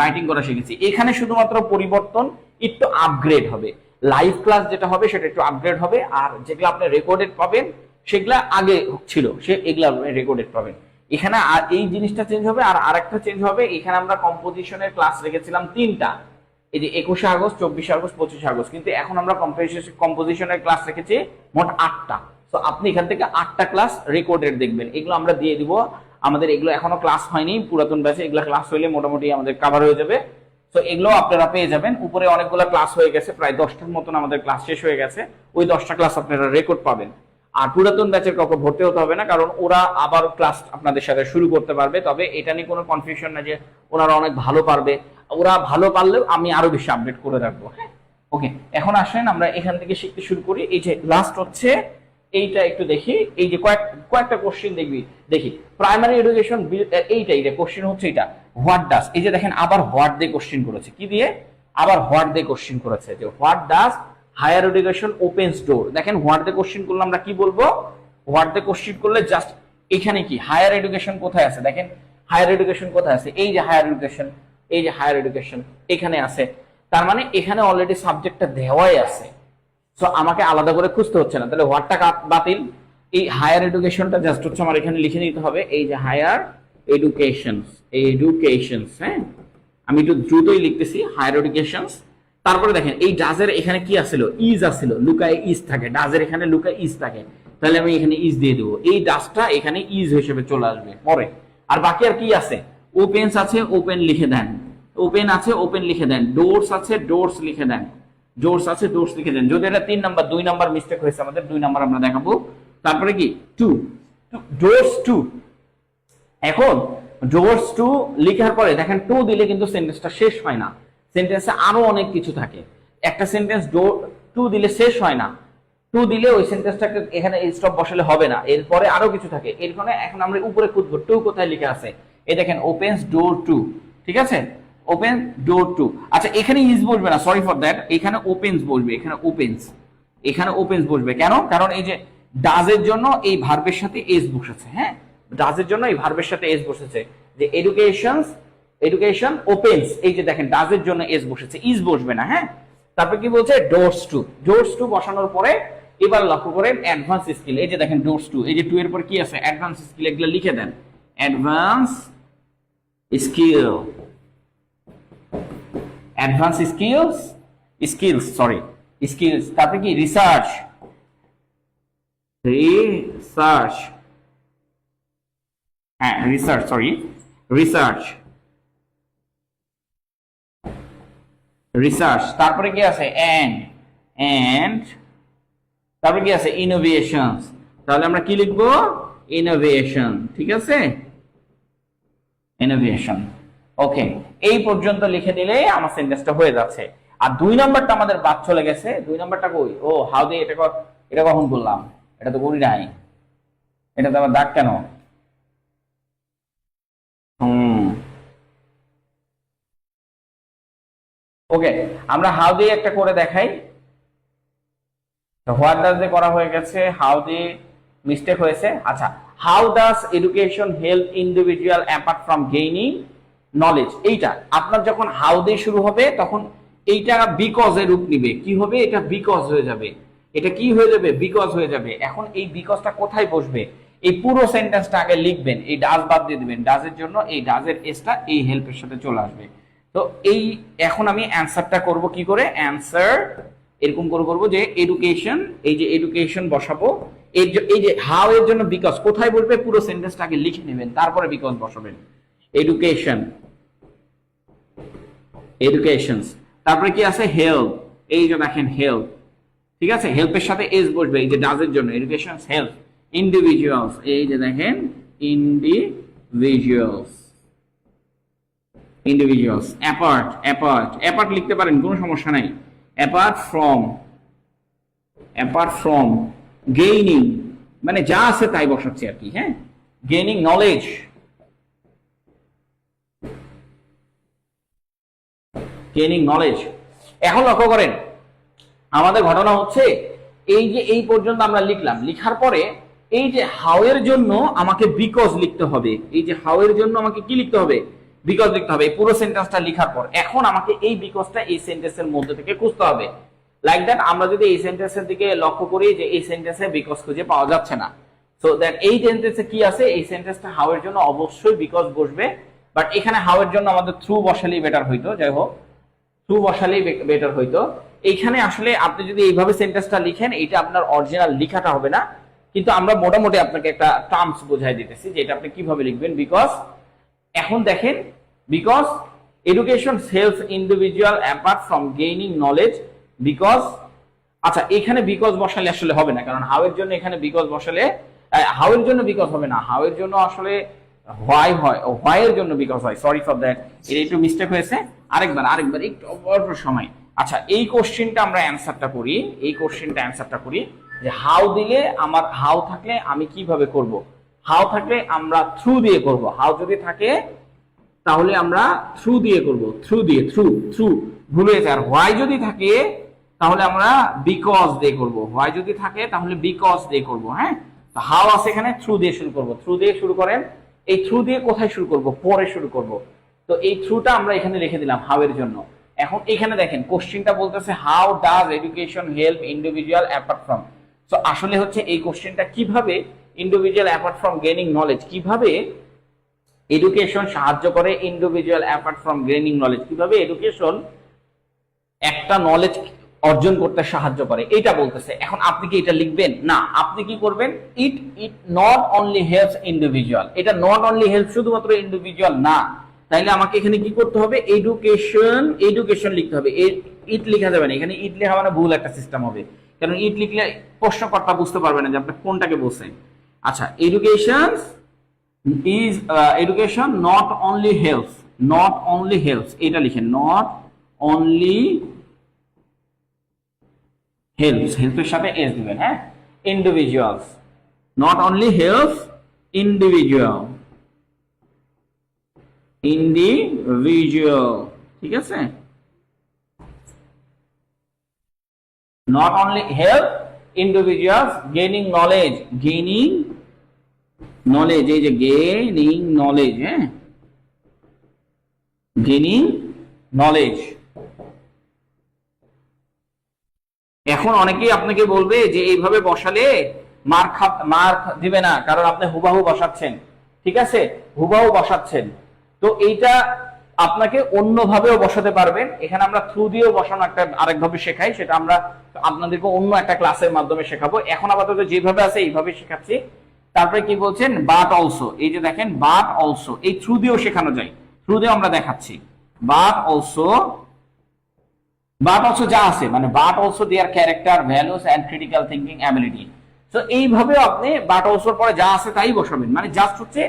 রাইটিং করা শিখেছি। এখানে শুধুমাত্র পরিবর্তন একটু আপগ্রেড হবে। লাইভ ক্লাস যেটা হবে সেটা একটু আপগ্রেড হবে, আর যেগুলো আপনি রেকর্ডেড পাবেন সেগুলা আগে ছিল, এগুলা রেকর্ডেড পাবেন। এখানে আর এই জিনিসটা চেঞ্জ হবে। আর আরেকটা চেঞ্জ হবে, এখানে আমরা কম্পোজিশনের ক্লাস রেখেছিলাম 3টা, এই যে 21 আগস্ট, 24 আগস্ট, 25 আগস্ট। কিন্তু এখন আমরা কম্পোজিশনের ক্লাস রেখেছি মোট 8টা। তো আপনি এখান থেকে 8টা ক্লাস রেকর্ডেড দেখবেন, এগুলো আমরা দিয়ে দিব। আমাদের এগুলো এখনো ক্লাস হয়নি পুরাতন ব্যাচে, এগুলো ক্লাস হইলে মোটামুটি আমাদের কভার হয়ে যাবে। তো এগুলো আপনারা পেয়ে যাবেন। উপরে অনেকগুলো ক্লাস হয়ে গেছে, প্রায় 10টার মতন আমাদের ক্লাস শেষ হয়ে গেছে। ওই 10টা ক্লাস আপনারা রেকর্ড পাবেন। আর পুরাতন ব্যাচের কাউকে ভর্তি হতে হবে না, কারণ ওরা আবার ক্লাস আপনাদের সাথে শুরু করতে পারবে। তবে এটা নিয়ে কোনো কনফিউশন না যে ওনারা অনেক ভালো পারবে, ওরা ভালো পারলেও আমি আরো বেশি আপডেট করে রাখবো। হ্যাঁ, ওকে, এখন আসেন আমরা এখান থেকে শিখতে শুরু করি। এই যে লাস্ট হচ্ছে এইটা, একটু দেখি। এই যে কয়েকটা কোশ্চেন দেখি প্রাইমারি এডুকেশন, এইটাই যে কোশ্চেন হচ্ছে এটা, হোয়াট ডাস। এই যে দেখেন আবার হোয়াট দিয়ে কোশ্চেন করেছে, কি দিয়ে, আবার হোয়াট দিয়ে কোশ্চেন করেছে, যে what does higher education opens door. দেখেন হোয়াট দিয়ে কোশ্চেন করলে আমরা কি বলবো, হোয়াট দিয়ে কোশ্চেন করলে জাস্ট এখানে কি হায়ার এডুকেশন কোথায় আছে, দেখেন হায়ার এডুকেশন কোথায় আছে, এই যে হায়ার এডুকেশন, এই যে হায়ার এডুকেশন এখানে আছে। তার মানে এখানে অলরেডি সাবজেক্টটা দেওয়াই আছে, সো আমাকে আলাদা করে খুঁজতে হচ্ছে না। তাহলে হোয়াটটা বাতিল, এই হায়ার এডুকেশনটা জাস্ট হচ্ছে আমার এখানে লিখে নিতে হবে। এই যে হায়ার এডুকেশনস, হ্যাঁ, আমি একটু দ্রুতই লিখতেছি, হায়ার এডুকেশনস। তারপরে দেখেন এই ডাজের এখানে কি আসছিল, ইজ আসছিল, লুকায় ইজ থাকে, ডাজের এখানে লুকায় ইজ থাকে। তাহলে আমি এখানে ইজ দিয়ে দেবো, এই ডাজটা এখানে ইজ হিসেবে চলে আসবে পরে। আর বাকি আর কি আছে, ওপেন্স আছে, ওপেন লিখে দেন, ওপেন আছে, ওপেন লিখে দেন, ডোরস আছে, ডোরস লিখে দেন, ডোরস আছে, ডোরস লিখে দেন। যদি এটা 3 নাম্বার, 2 নাম্বার মিস্টেক হয়েছে আমাদের, 2 নাম্বার আমরা দেখাবো। তারপরে কি টু, ডোরস টু। এখন ডোরস টু লিখার পরে দেখেন টু দিলে কিন্তু সেন্টেন্সটা শেষ হয় না, সেন্টেন্সে আরো অনেক কিছু থাকে। একটা সেন্টেন্স ডোর টু দিলে শেষ হয় না, টু দিলে ওই সেন্টেন্সটাকে এখানে স্টপ বসালে হবে না, এরপরে আরো কিছু থাকে। এরপরে এখন আমরা উপরে খুঁজবো টু কোথায় লিখে আছে। এই দেখেন ওপেন্স ডোর টু, ঠিক আছে, ওপেন ডোর টু। আচ্ছা, এখানে ইজ বসবে না, সরি ফর দ্যাট, এখানে ওপেন্স বসবে, এখানে ওপেন্স, এখানে ওপেন্স বসবে। কেন? কারণ এই যে ডাজের জন্য এই ভার্বের সাথে এস বসেছে। হ্যাঁ, ডাজের জন্য এই ভার্বের সাথে এস বসেছে, যে এডুকেশন ওপেন্স, এই যে দেখেন ডাজের জন্য এস বসেছে, ইজ বসবে না। হ্যাঁ, তারপর কি বলছে, ডোরস টু, ডোরস টু বসানোর পরে এবার লক্ষ্য করেন অ্যাডভান্স স্কিল। এই যে দেখেন ডোরস টু, এই যে টু এর পর কি আছে, অ্যাডভান্স স্কিল, এগুলো লিখে দেন, অ্যাডভান্স স্কিল, অ্যাডভান্স স্কিলস, তারপরে কি রিসার্চ, হ্যাঁ রিসার্চ, তারপরে কি আছে এন্ড তারপরে কি আছে ইনোভেশনস। তাহলে আমরা কি লিখবো, ইনোভেশন, ঠিক আছে, ইনোভেশন। ওকে, এই পর্যন্ত লিখে দিলে আমার সেন্টেন্সটা হয়ে যাচ্ছে। আর 2 নাম্বারটা আমাদের বাদ চলে গেছে। 2 নাম্বারটা কই, ও হাউ দে, এটা কখন বললাম, এটা তো করি নাই, এটা তো আবার দাগ কেন, হুম, ওকে, আমরা হাউ দিয়ে একটা করে দেখাই। হোয়াট ডাজ দিয়ে করা হয়ে গেছে, হাউ দিয়ে মিস্টেক হয়েছে। আচ্ছা, how does education help individual apart from gaining knowledge, এইটা আপনার যখন হাউ দিয়ে শুরু হবে তখন এইটা বিকজ এর রূপ নিবে। কি হবে, এটা বিকজ হয়ে যাবে। এটা কি হয়ে যাবে, বিকজ হয়ে যাবে। এখন এই বিকজটা কোথায় বসবে, এই পুরো সেন্টেন্সটা আগে লিখবেন, এই ডাজ বাদ দিয়ে দিবেন, ডাজের জন্য এই ডাজের এসটা এই হেল্পের সাথে চলে আসবে। তো এই এখন আমি অ্যান্সারটা করব কি করে, অ্যান্সার এরকম করে করবো যে এডুকেশন, এই যে এডুকেশন বসাবো, এই যে হাউ এর জন্য বিকজ কোথায় বলবে, পুরো সেন্টেন্সটা আগে লিখে নেবেন, তারপরে বিকজ বসাবেন। এডুকেশন, এডুকেশনস, তারপরে কি আছে, হেল্প, এই যে দেখেন হেল্প, ঠিক আছে, হেল্পের সাথে এস বসবে, এই যে ডাজের জন্য এডুকেশন হেল্প ইন্ডিভিজুয়ালস, এই যে দেখেন individuals, individuals, apart, apart, apart লিখতে পারেন, কোনো সমস্যা নাই। Apart from, apart from gaining, মানে যা আছে তাই বসাচ্ছি আর কি, হ্যাঁ, গেইনিং নলেজ, গেইনিং নলেজ। এখন লক্ষ্য করেন আমাদের ঘটনা হচ্ছে এই যে এই পর্যন্ত আমরা লিখলাম, লিখার পরে এই যে হাউ এর জন্য আমাকে বিকজ লিখতে হবে, এই যে হাউ এর জন্য আমাকে কি লিখতে হবে, বিকজ লিখতে হবে, এই পুরো সেন্টেন্সটা লেখার পর এখন আমাকে এই বিকজটা এই সেন্টেন্সের মধ্যে থেকে খুঁজতে হবে। লাইক দ্যাট আমরা যদি এই সেন্টেন্সের দিকে লক্ষ্য করি যে এই সেন্টেন্সে বিকজ খুঁজে পাওয়া যাচ্ছে না, সো দ্যাট এই সেন্টেন্সে কি আছে, এই সেন্টেন্সটা হাউ এর জন্য অবশ্যই বিকজ বসবে, বাট এখানে হাউ এর জন্য আমাদের থ্রু বসালেই বেটার হইতো, যাই হোক থ্রু বসালেই বেটার হইতো। এইখানে আসলে আপনি যদি এইভাবে সেন্টেন্সটা লিখেন, এটা আপনার অরিজিনাল লেখাটা হবে না, কিন্তু আমরা মোটামুটি আপনাকে একটা টার্মস বোঝাই দিতেছি যে এটা আপনি কিভাবে লিখবেন। বিকজ, এখন দেখেন, because education helps individual apart from gaining knowledge, because, আচ্ছা এখানে বিকজ বসালে আসলে হবে না, কারণ হাউ এর জন্য এখানে বিকজ বসালে, হাউ এর জন্য বিকজ হবে না, হাউ এর জন্য আসলে হোয়াই হয়, হোয়াই এর জন্য বিকজ হয়, সরি ফর দ্যাট, এটা একটু মিস্টেক হয়েছে, আরেকবার একটু অল্প সময়। আচ্ছা, এই কোশ্চেনটা আমরা অ্যান্সারটা করি, এই কোশ্চেনটা অ্যান্সারটা করি যে হাউ দিলে আমার, হাউ থাকলে আমি কিভাবে করব, হাউ থাকলে আমরা থ্রু দিয়ে করব, হাউ যদি থাকে তাহলে আমরা থ্রু দিয়ে করব, থ্রু দিয়ে, থ্রু, থ্রু ভুল হয়েছে। আর হোয়াই যদি থাকে তাহলে আমরা বিকজ দিয়ে করব, হোয়াই যদি থাকে তাহলে বিকজ দিয়ে করব, হ্যাঁ। তো হাউ আছে এখানে, থ্রু দিয়ে শুরু করব, থ্রু দিয়ে শুরু করেন। এই থ্রু দিয়ে কোথায় শুরু করব, পরে শুরু করব, তো এই থ্রুটা আমরা এখানে রেখে দিলাম হাউ এর জন্য। এখন এখানে দেখেন কোশ্চেনটা বলতেছে how does education help individual apart from, তো আসলে হচ্ছে এই কোশ্চেনটা কিভাবে individual apart from gaining knowledge, কিভাবে এডুকেশন সাহায্য করে individual apart from gaining knowledge, কিভাবে এডুকেশন একটা নলেজ অর্জন করতে সাহায্য করে, এটা বলতেছে। এখন আপনি কি এটা লিখবেন না, আপনি কি করবেন, it it not only helps individual, এটা নট অনলি হেল্প শুধুমাত্র ইন্ডিভিজুয়াল না, তাইলে আমাকে এখানে কি করতে হবে, এডুকেশন, এডুকেশন লিখতে হবে, ইট লেখা যাবে না, এখানে ইট লেখা মানে ভুল একটা সিস্টেম হবে, কারণ ইট লিখলে প্রশ্নকর্তা বুঝতে পারবে না যে আপনি কোনটাকে বলছেন। আচ্ছা, education is, education not only helps, not only helps, এটা লিখেন, নট অনলি হেল্পস, হেল্পের সাথে এস দিবেন, হ্যাঁ, individuals, not only helps individual, individual, ঠিক আছে, not only help individuals gaining knowledge, gaining knowledge, এই যে গেইনিং নলেজ, হ্যাঁ, গেইনিং নলেজ। এখন অনেকেই আপনাকে বলবে যে এইভাবে বসালে মার্ক দিবে না, কারণ আপনি হুবাহু বসাচ্ছেন, ঠিক আছে, হুবাহু বসাচ্ছেন, তো এইটা আপনাকে অন্যভাবেও বসাতে পারবেন। এখানে আমরা থ্রু দিয়েও বসানো একটা আরেকভাবে শেখাই, সেটা আমরা আপনাদেরকে অন্য একটা ক্লাসের মাধ্যমে শেখাবো, এখন আপাতত যেভাবে আছে এইভাবে শেখাচ্ছি। তারপরে কি বলছেন, বাট অলসো, এই যে দেখেন বাট অলসো, এই থ্রু দিয়েও শেখানো যায়, থ্রু দিয়েও আমরা দেখাচ্ছি, বাট অলসো, বাট অলসো যা আছে মানে but also their character, values and critical thinking ability, তো এইভাবে আপনি বাট অলসোর পরে যা আছে তাই বসাবেন, মানে জাস্ট হচ্ছে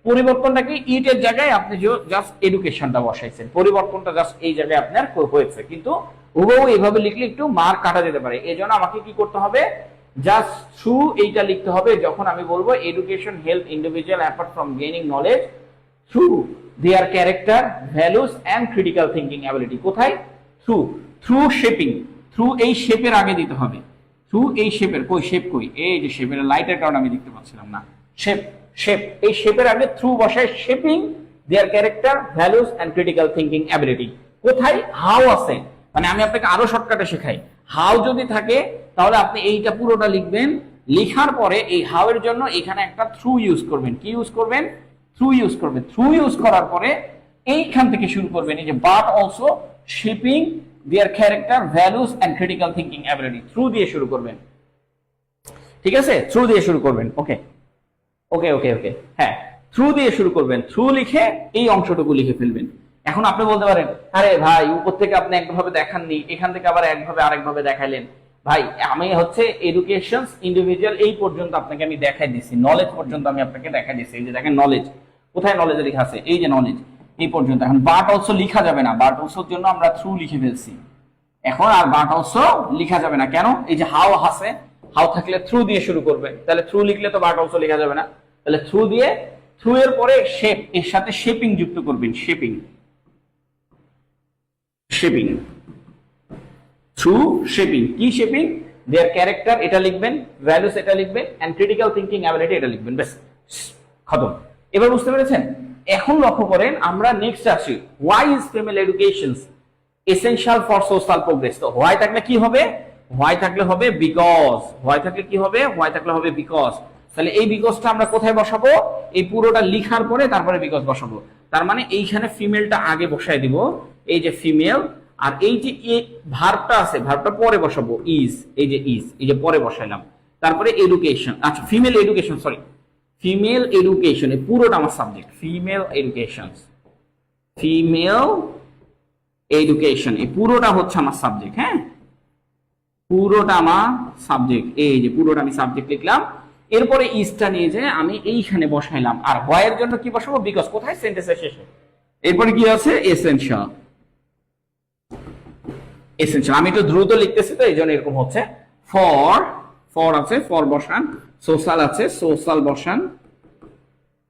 পরিবর্তনটাকে ইট এর জায়গায় আপনি জাস্ট এডুকেশনটা বসাইছেন, পরিবর্তনটা জাস্ট এই জায়গায় আপনার হয়েছে, কিন্তু হুবহু এইভাবে লিখলে একটু মার্ক কাটা যেতে পারে। এই জন্য আমাকে কি করতে হবে, জাস্ট থ্রু এইটা লিখতে হবে, যখন আমি বলবো education help individual apart from gaining knowledge, through there character, values and critical thinking ability. কোথায়? থ্রু, থ্রু শেপিং, থ্রু এই শেপের আগে দিতে হবে। থ্রু এই শেপের, কই শেপ কই, এই যে শেপের লাইটের কারণে আমি দেখতে পাচ্ছিলাম না, শেপ, শেপ, এই শেপের আগে থ্রু বসায়, shaping their character, values and critical thinking ability. কোথায়? হাউ আছে, মানে আমি আপনাকে আরো শর্টকাটে শেখাই। হাউ যদি থাকে তাহলে আপনি এইটা পুরোটা লিখবেন, লেখার পরে এই হাউ এর জন্য এখানে একটা থ্রু ইউজ করবেন। কি ইউজ করবেন? থ্রু ইউজ করবেন। থ্রু ইউজ করার পরে এইখান থেকে শুরু করবেন, এই যে but also shaping their character, values and critical thinking ability, through দিয়ে শুরু করবেন। ঠিক আছে, থ্রু দিয়ে শুরু করবেন। ওকে ওকে ওকে ওকে, হ্যাঁ, থ্রু দিয়ে শুরু করবেন। থ্রু লিখে এই অংশটুকু লিখে ফেলবেন। এখন আপনি বলতে পারেন, আরে ভাই উপর থেকে আপনি একভাবে দেখাননি, এখান থেকে আবার একভাবে আরেকভাবে দেখাইলেন। ভাই আমি হচ্ছে এডুকেশন ইন্ডিভিজুয়াল এই পর্যন্ত আপনাকে আমি দেখাই দিছি, নলেজ পর্যন্ত আমি আপনাকে দেখাই দিছি। এই যে দেখেন নলেজ, কোথায় নলেজ লেখা আছে? এই যে নলেজ এই পর্যন্ত। এখন বাট অলসো লিখা যাবে না, বাট অলসোর জন্য আমরা থ্রু লিখে ফেলছি। এখন আর বাট অলসো লিখা যাবে না, কেন? এই যে হাউ আছে, হাউ থাকলে থ্রু দিয়ে শুরু করবে, তাহলে থ্রু লিখলে তো বাট অলসো লেখা যাবে না, তাহলে থ্রু দিয়ে, থ্রু এর পরে শেপ, এর সাথে শেপিং যুক্ত করবেন, শেপিং, শেপিং, থ্রু শেপিং। কি শেপিং? দেয়ার ক্যারেক্টার এটা লিখবেন, ভ্যালুস এটা লিখবেন, এন্ড ক্রিটিক্যাল থিঙ্কিং অ্যাবিলিটি এটা লিখবেন। ব্যাস, খতম। এবার বুঝতে পেরেছেন? এখন লক্ষ্য করেন, আমরা নেক্সট আসি, why is female education essential for social progress. তো হোয়াই থাকলে কি হবে? হোয়াই থাকলে হবে বিকজ। হোয়াই থাকলে কি হবে? হোয়াই থাকলে হবে বিকজ। তাহলে এই বিকজটা আমরা কোথায় বসাবো? এই পুরোটা লিখার পরে তারপরে বিকজ বসাবো। তার মানে এইখানে ফিমেলটা আগে বসাই দিব, এই যে ফিমেল, আর এই যে ভার্বটা আছে, ভার্বটা পরে বসাবো, ইজ, এই যে ইজ, এই যে পরে বসাইলাম। তারপরে এডুকেশন, আচ্ছা female education, sorry female education, এই পুরোটা আমার subject, female education, female education, এই পুরোটা হচ্ছে আমার সাবজেক্ট। হ্যাঁ, পুরোটা আমার সাবজেক্ট, এই যে পুরোটা আমি সাবজেক্ট লিখলাম। এরপরে ইজটা নিয়ে যে আমি এইখানে বসাইলাম, আর হোয়াই এর জন্য কি বসাবো? বিকজ। কোথায়? সেন্টেন্সের শেষে। এরপরে কি আছে? Essential, essential. আমি একটু দ্রুত লিখতেছি তো এই জন্য এরকম হচ্ছে। ফর, ফর আছে, ফর বসান। সোশ্যাল আছে, সোশ্যাল বসান।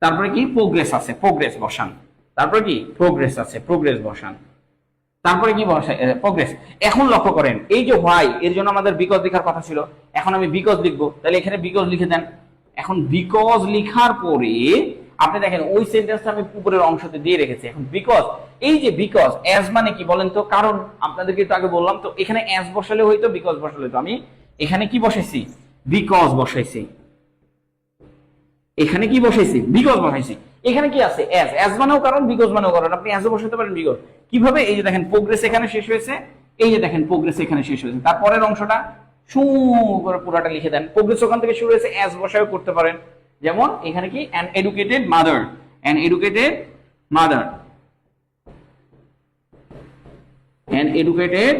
তারপরে কি? প্রোগ্রেস আছে, প্রোগ্রেস বসান। তারপরে কি? প্রোগ্রেস আছে, প্রোগ্রেস বসান। তারপরে কি বসাই? প্রোগ্রেস। এখন লক্ষ্য করেন, এই যে হোয়াই এর জন্য আমাদের বিকজ লেখার কথা ছিল, এখন আমি বিকজ লিখবো, তাহলে এখানে বিকজ লিখে দেন। এখন বিকজ লিখার পরে আপনি দেখেন ওই সেন্টেন্সটা আমি উপরের অংশতে দিয়ে রেখেছি। এখন বিকজ, এই যে বিকজ, অ্যাজ মানে কি বলেন তো? কারণ। আপনাদেরকে তো আগে বললাম, তো এখানে অ্যাজ বসালে হইতো, বিকজ বসালে হইতো। আমি এখানে কি বসাইছি? বিকজ বসাইছি। এখানে কি বসাইছি? বিকজ বসাইছি। এখানে কি আছে? অ্যাজ। অ্যাজ মানেও কারণ, বিকজ মানেও কারণ। আপনি অ্যাজও বসাতে পারেন, বিকজ। কিভাবে? এই যে দেখেন প্রোগ্রেস এখানে শেষ হয়েছে, এই যে দেখেন প্রোগ্রেস এখানে শেষ হয়েছে, তারপরের অংশটা শু করে পুরোটা লিখে দেন। প্রোগ্রেস ওখান থেকে শুরু হয়েছে, অ্যাজ বসায়ও করতে পারেন। যেমন এখানে কি? An educated mother, an educated mother, an educated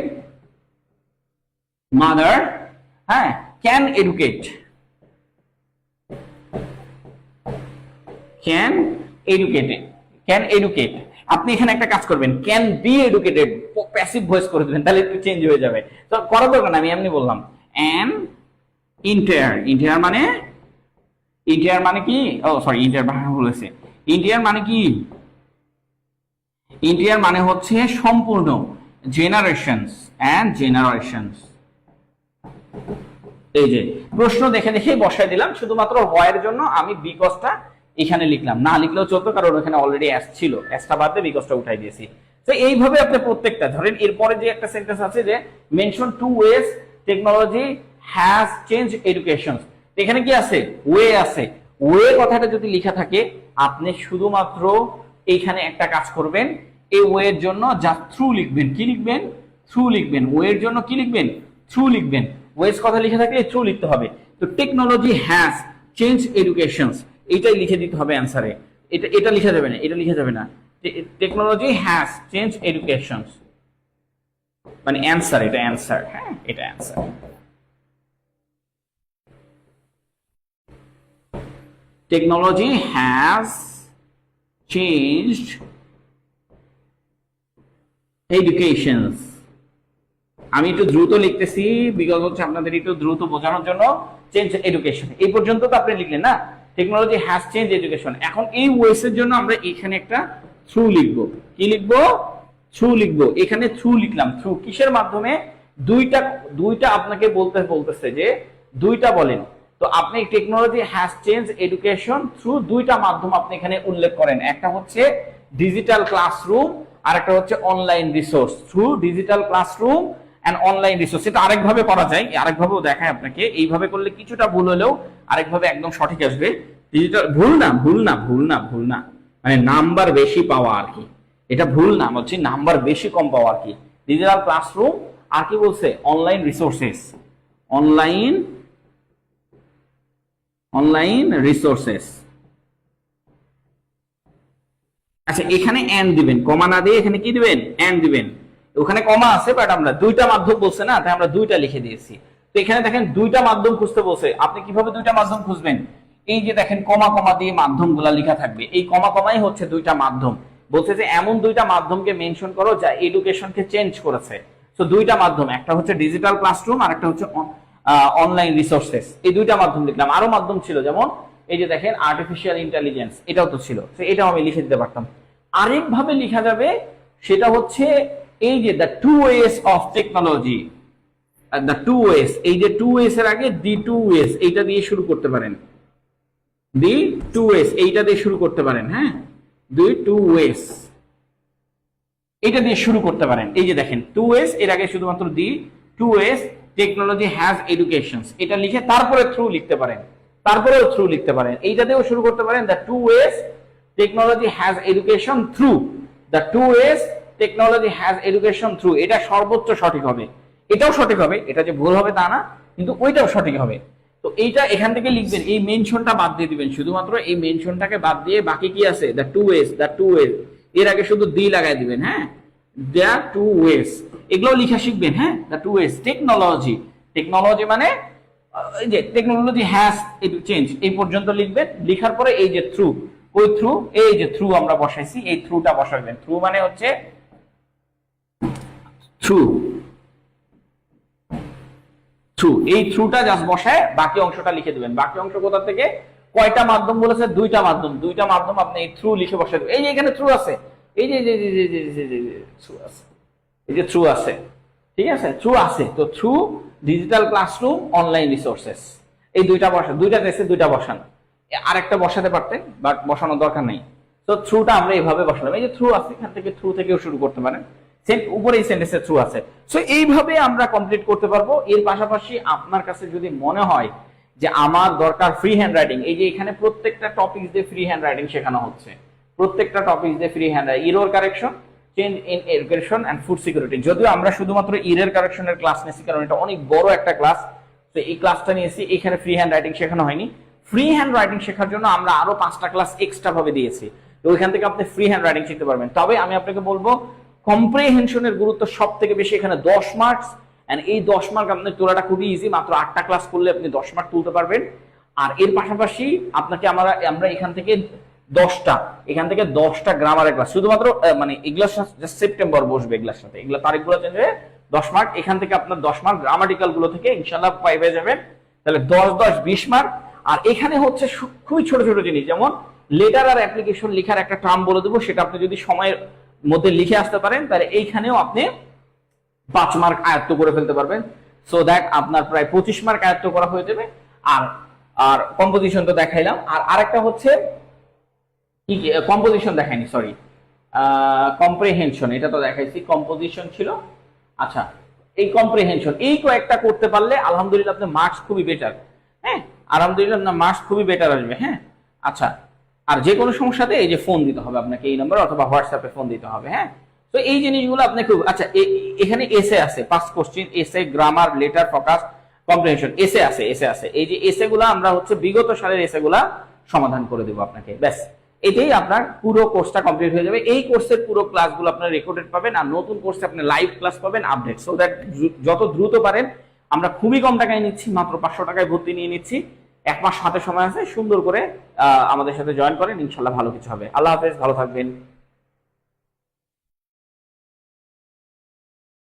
mother, হ্যাঁ, can educate, can educated, can educate. আপনি এখানে একটা কাজ করবেন, can be educated, passive voice করে দেবেন, তাহলে একটু চেঞ্জ হয়ে যাবে। তো করার দরকার না, আমি এমনি বললাম। অ্যান ইন্টার, ইন্টার মানে, ইন্টার মানে কি? ও সরি, ইন্টার বলেছে। ইন্টার মানে কি? ইন্টার মানে হচ্ছে সম্পূর্ণ, জেনারেশনস এন্ড জেনারেশনস। এই যে প্রশ্ন দেখে দেখে বসাই দিলাম, শুধুমাত্র হোয়াইয়ের জন্য আমি বিকজটা এখানে লিখলাম, না লিখলেও চলতো কারণ ওখানে অলরেডি অ্যাস ছিল, অ্যাসটা বাদ দিয়ে বিকজটা উঠাই দিয়েছি। তো এইভাবে আপনি প্রত্যেকটা ধরেন, এরপরে যে একটা সেন্টেন্স আছে যে mention two ways technology has change education, এখানে কি আছে? ওয়ে আছে। ওয়ে কথাটা যদি লেখা থাকে, আপনি শুধুমাত্র এইখানে একটা কাজ করবেন, এই ওয়ের জন্য যা থ্রু লিখবেন। কি লিখবেন? থ্রু লিখবেন। ওয়ের জন্য কি লিখবেন? থ্রু লিখবেন। ওয়েজ কথা লিখে থাকলে থ্রু লিখতে হবে। তো টেকনোলজি হ্যাজ চেঞ্জ এডুকেশনস, এইটাই লিখে দিতে হবে অ্যান্সারে। এটা এটা লিখে যাবে না, এটা লিখে যাবে না। টেকনোলজি হ্যাজ চেঞ্জ এডুকেশনস মানে অ্যান্সার, এটা অ্যান্সার। হ্যাঁ, এটা answer. Technology has changed educations. আমি একটু দ্রুত লিখতেছি বিকজ হচ্ছে আপনাদের একটু দ্রুত বোঝানোর জন্য। চেঞ্জ এডুকেশন এই পর্যন্ত তো আপনি লিখলেন না? Technology has change education. এখন এই ওয়েস এর জন্য আমরা এখানে একটা থ্রু লিখবো। কি লিখবো? থ্রু লিখবো। এখানে থ্রু লিখলাম। থ্রু কিসের মাধ্যমে? দুইটা আপনাকে বলতেছে যে দুইটা বলেন, তো আপনি technology has change education through দুইটা মাধ্যম আপনি এখানে উল্লেখ করেন। একটা হচ্ছে ডিজিটাল ক্লাসরুম আর একটা হচ্ছে online resource. Through digital classroom and online resource. এটা আরেকভাবে করা যায়, আরেকভাবেও দেখায় আপনাকে। এইভাবে করলে কিছুটা ভুল হলেও আরেকভাবে একদম সঠিক আসবে। ডিজিটাল ভুল না, মানে নাম্বার বেশি পাওয়া আর কি। এটা ভুল না, হচ্ছে নাম্বার বেশি কম পাওয়া আর কি। ডিজিটাল ক্লাসরুম আর কি বলছে? Online resources. Online resources. আচ্ছা, এখানে এন্ড দিবেন, কমা না দিয়ে এখানে কি দিবেন? এন্ড দিবেন। ওখানে কমা আছে বাট আমরা দুইটা মাধ্যম বলছে না, তাই আমরা দুইটা লিখে দিয়েছি। তো এখানে দেখেন দুইটা মাধ্যম খুঁজতে বলছে। আপনি কিভাবে দুইটা মাধ্যম খুঁজবেন? এই যে দেখেন কমা কমা দিয়ে মাধ্যমগুলা লেখা থাকবে, এই কমা কমাই হচ্ছে দুইটা মাধ্যম। বলছে যে এমন দুইটা মাধ্যমকে মেনশন করো যা এডুকেশনকে চেঞ্জ করেছে। তো দুইটা মাধ্যম, একটা হচ্ছে ডিজিটাল ক্লাসরুম আর একটা হচ্ছে অনলাইন রিসোর্সেস। এই দুইটা মাধ্যম লিখলাম। আরো মাধ্যম ছিল, যেমন এই যে দেখেন আর্টিফিশিয়াল ইন্টেলিজেন্স, এটাও তো ছিল, এটাও আমি লিখে দিতে পারতাম। আরেকভাবে লেখা যাবে, সেটা হচ্ছে এই যে the two ways of technology. The two ways, এই যে টু ওয়েস এর আগে দি টু ওয়েস এইটা দিয়ে শুরু করতে পারেন। দি টু ওয়েস এইটা দিয়ে শুরু করতে পারেন। হ্যাঁ, দি টু ওয়েস এটা দিয়ে শুরু করতে পারেন। এই যে দেখেন টু ওয়েস এর আগে শুধুমাত্র the two ways technology has education এটা লিখে তারপরে থ্রু লিখতে পারেন, তারপরেও থ্রু লিখতে পারেন। এইটা দিয়েও শুরু করতে পারেন, the two ways technology has education through. The two ways technology has education through, এটা সর্বোচ্চ সঠিক হবে। এটাও সঠিক হবে, এটা যে ভুল হবে তা না, কিন্তু ওইটাও সঠিক হবে। তো এইটা এখান থেকে লিখবেন, এই মেনশনটা বাদ দিয়ে দিবেন, শুধুমাত্র এই মেনশনটাকে বাদ দিয়ে বাকি কি আছে? The two ways, the two ways এর আগে শুধু দি লাগাই দিবেন। হ্যাঁ, দ্য টু ওয়েস এগুলো লিখা শিখবেন। হ্যাঁ, the two ways technology, technology মানে এই যে টেকনোলজি হ্যাজ চেঞ্জ এই পর্যন্ত লিখবেন। লিখার পরে এই যে থ্রু, ওই থ্রু, এই যে থ্রু আমরা বসাইছি, এই থ্রুটা বসাবেন। থ্রু মানে হচ্ছে থ্রু, থ্রু এই থ্রুটা জাস্ট বসায় বাকি অংশটা লিখে দিবেন। বাকি অংশ কোথা থেকে? কয়টা মাধ্যম বলেছে? দুইটা মাধ্যম। দুইটা মাধ্যম আপনি এই থ্রু লিখে বসাই দেবেন। এই যে এখানে থ্রু আছে, এই যে থ্রু আছে, এই যে থ্রু আছে, ঠিক আছে, থ্রু আছে। তো through digital classroom online resources এই দুইটা বসান, দুইটা দেশে দুইটা বসান। আরেকটা বসাতে পারতেন বাট বসানোর দরকার নেই। তো থ্রুটা আমরা এইভাবে বসালাম। এই যে থ্রু আছে, এখান থেকে থ্রু থেকেও শুরু করতে পারেন। উপরে এই সেন্টেন্সে থ্রু আছে। সো এইভাবে আমরা কমপ্লিট করতে পারবো। এর পাশাপাশি আপনার কাছে যদি মনে হয় যে আমার দরকার ফ্রি হ্যান্ড রাইটিং, এই যে এখানে প্রত্যেকটা টপিক দিয়ে ফ্রি হ্যান্ড রাইটিং শেখানো হচ্ছে, প্রত্যেকটা টপিক দিয়ে free hand writing, error correction, change in education and food security. যদিও আমরা শুধুমাত্র এরর কারেকশনের ক্লাস নিয়েছি, কারণ এটা অনেক বড় একটা ক্লাস, তো এই ক্লাসটা নিয়েছি। এখানে ফ্রি হ্যান্ড রাইটিং শেখানো হয়নি। ফ্রি হ্যান্ড রাইটিং শেখার জন্য আমরা আরো 5টা ক্লাস এক্সট্রা ভাবে দিয়েছি, তো ওইখান থেকে আপনি ফ্রি হ্যান্ড রাইটিং শিখতে পারবেন। তবে আমি আপনাকে বলবো কম্প্রিহেনশনের গুরুত্ব সব থেকে বেশি এখানে 10 মার্কস, এন্ড এই 10 মার্ক আপনার তোলাটা খুবই ইজি। মাত্র 8টা ক্লাস করলে আপনি 10 মার্ক তুলতে পারবেন। আর এর পাশাপাশি আপনাকে আমরা এখান থেকে 10টা গ্রামারের ক্লাস, শুধুমাত্র মানে এগুলোর সাথে সেপ্টেম্বর বসবে, এগুলোর সাথে এগুলো তারিখগুলো চেঞ্জ হয়ে 10 মার্ক। এখান থেকে আপনার 10 মার্ক গ্রামাটিক্যাল গুলো থেকে ইনশাআল্লাহ পেয়ে যাবেন। তাহলে 10 10 20 মার্ক। আর এখানে হচ্ছে খুবই ছোট ছোট জিনিস, যেমন লেটার আর অ্যাপ্লিকেশন লেখার একটা টার্ম বলে দেবো, সেটা আপনি যদি সময়ের মধ্যে লিখে আসতে পারেন তাহলে এইখানেও আপনি 5 মার্ক আয়ত্ত করে ফেলতে পারবেন। সো দ্যাট আপনার প্রায় 25 মার্ক আয়ত্ত করা হয়ে যাবে। আর কম্পোজিশন তো দেখাইলাম। আর আরেকটা হচ্ছে কি, কম্পোজিশন দেখাইনি, সরি, কম্প্রিহেনশন এটা তো দেখাইছি, কম্পোজিশন ছিল। আচ্ছা, এই কম্প্রিহেনশন এই কয়েকটা করতে পারলে আলহামদুলিল্লাহ আপনার মার্কস খুবই বেটার। হ্যাঁ, আলহামদুলিল্লাহ না, মার্কস খুবই বেটার আসবে। হ্যাঁ, আচ্ছা, আর যে কোনো সমস্যাতে এই যে ফোন দিতে হবে আপনাকে, এই নম্বর অথবা হোয়াটসঅ্যাপে ফোন দিতে হবে। হ্যাঁ, তো এই জিনিসগুলো আপনি খুব আচ্ছা। এখানে এসে আছে 5 কোশ্চেন, এসে, গ্রামার, লেটার, ফোকাস, কম্প্রিহেনশন, এসে আছে। এই যে এসে গুলা আমরা হচ্ছে বিগত সালের এসে গুলা সমাধান করে দেবো আপনাকে। ব্যাস, এটাই আপনার পুরো কোর্সটা কমপ্লিট হয়ে যাবে। এই কোর্সের পুরো ক্লাসগুলো আপনার রেকর্ডেড পাবেন, আর নতুন কোর্সে আপনি লাইভ ক্লাস পাবেন, আপডেট। সো দ্যাট যত দ্রুত পারেন, আমরা খুবই কম টাকায় নিচ্ছি, মাত্র 500 টাকায় ভর্তি নিয়ে নিচ্ছি। 1 মাস হাতে সময় আছে, সুন্দর করে আমাদের সাথে জয়েন করেন, ইনশাল্লাহ ভালো কিছু হবে। আল্লাহ হাফেজ, ভালো থাকবেন।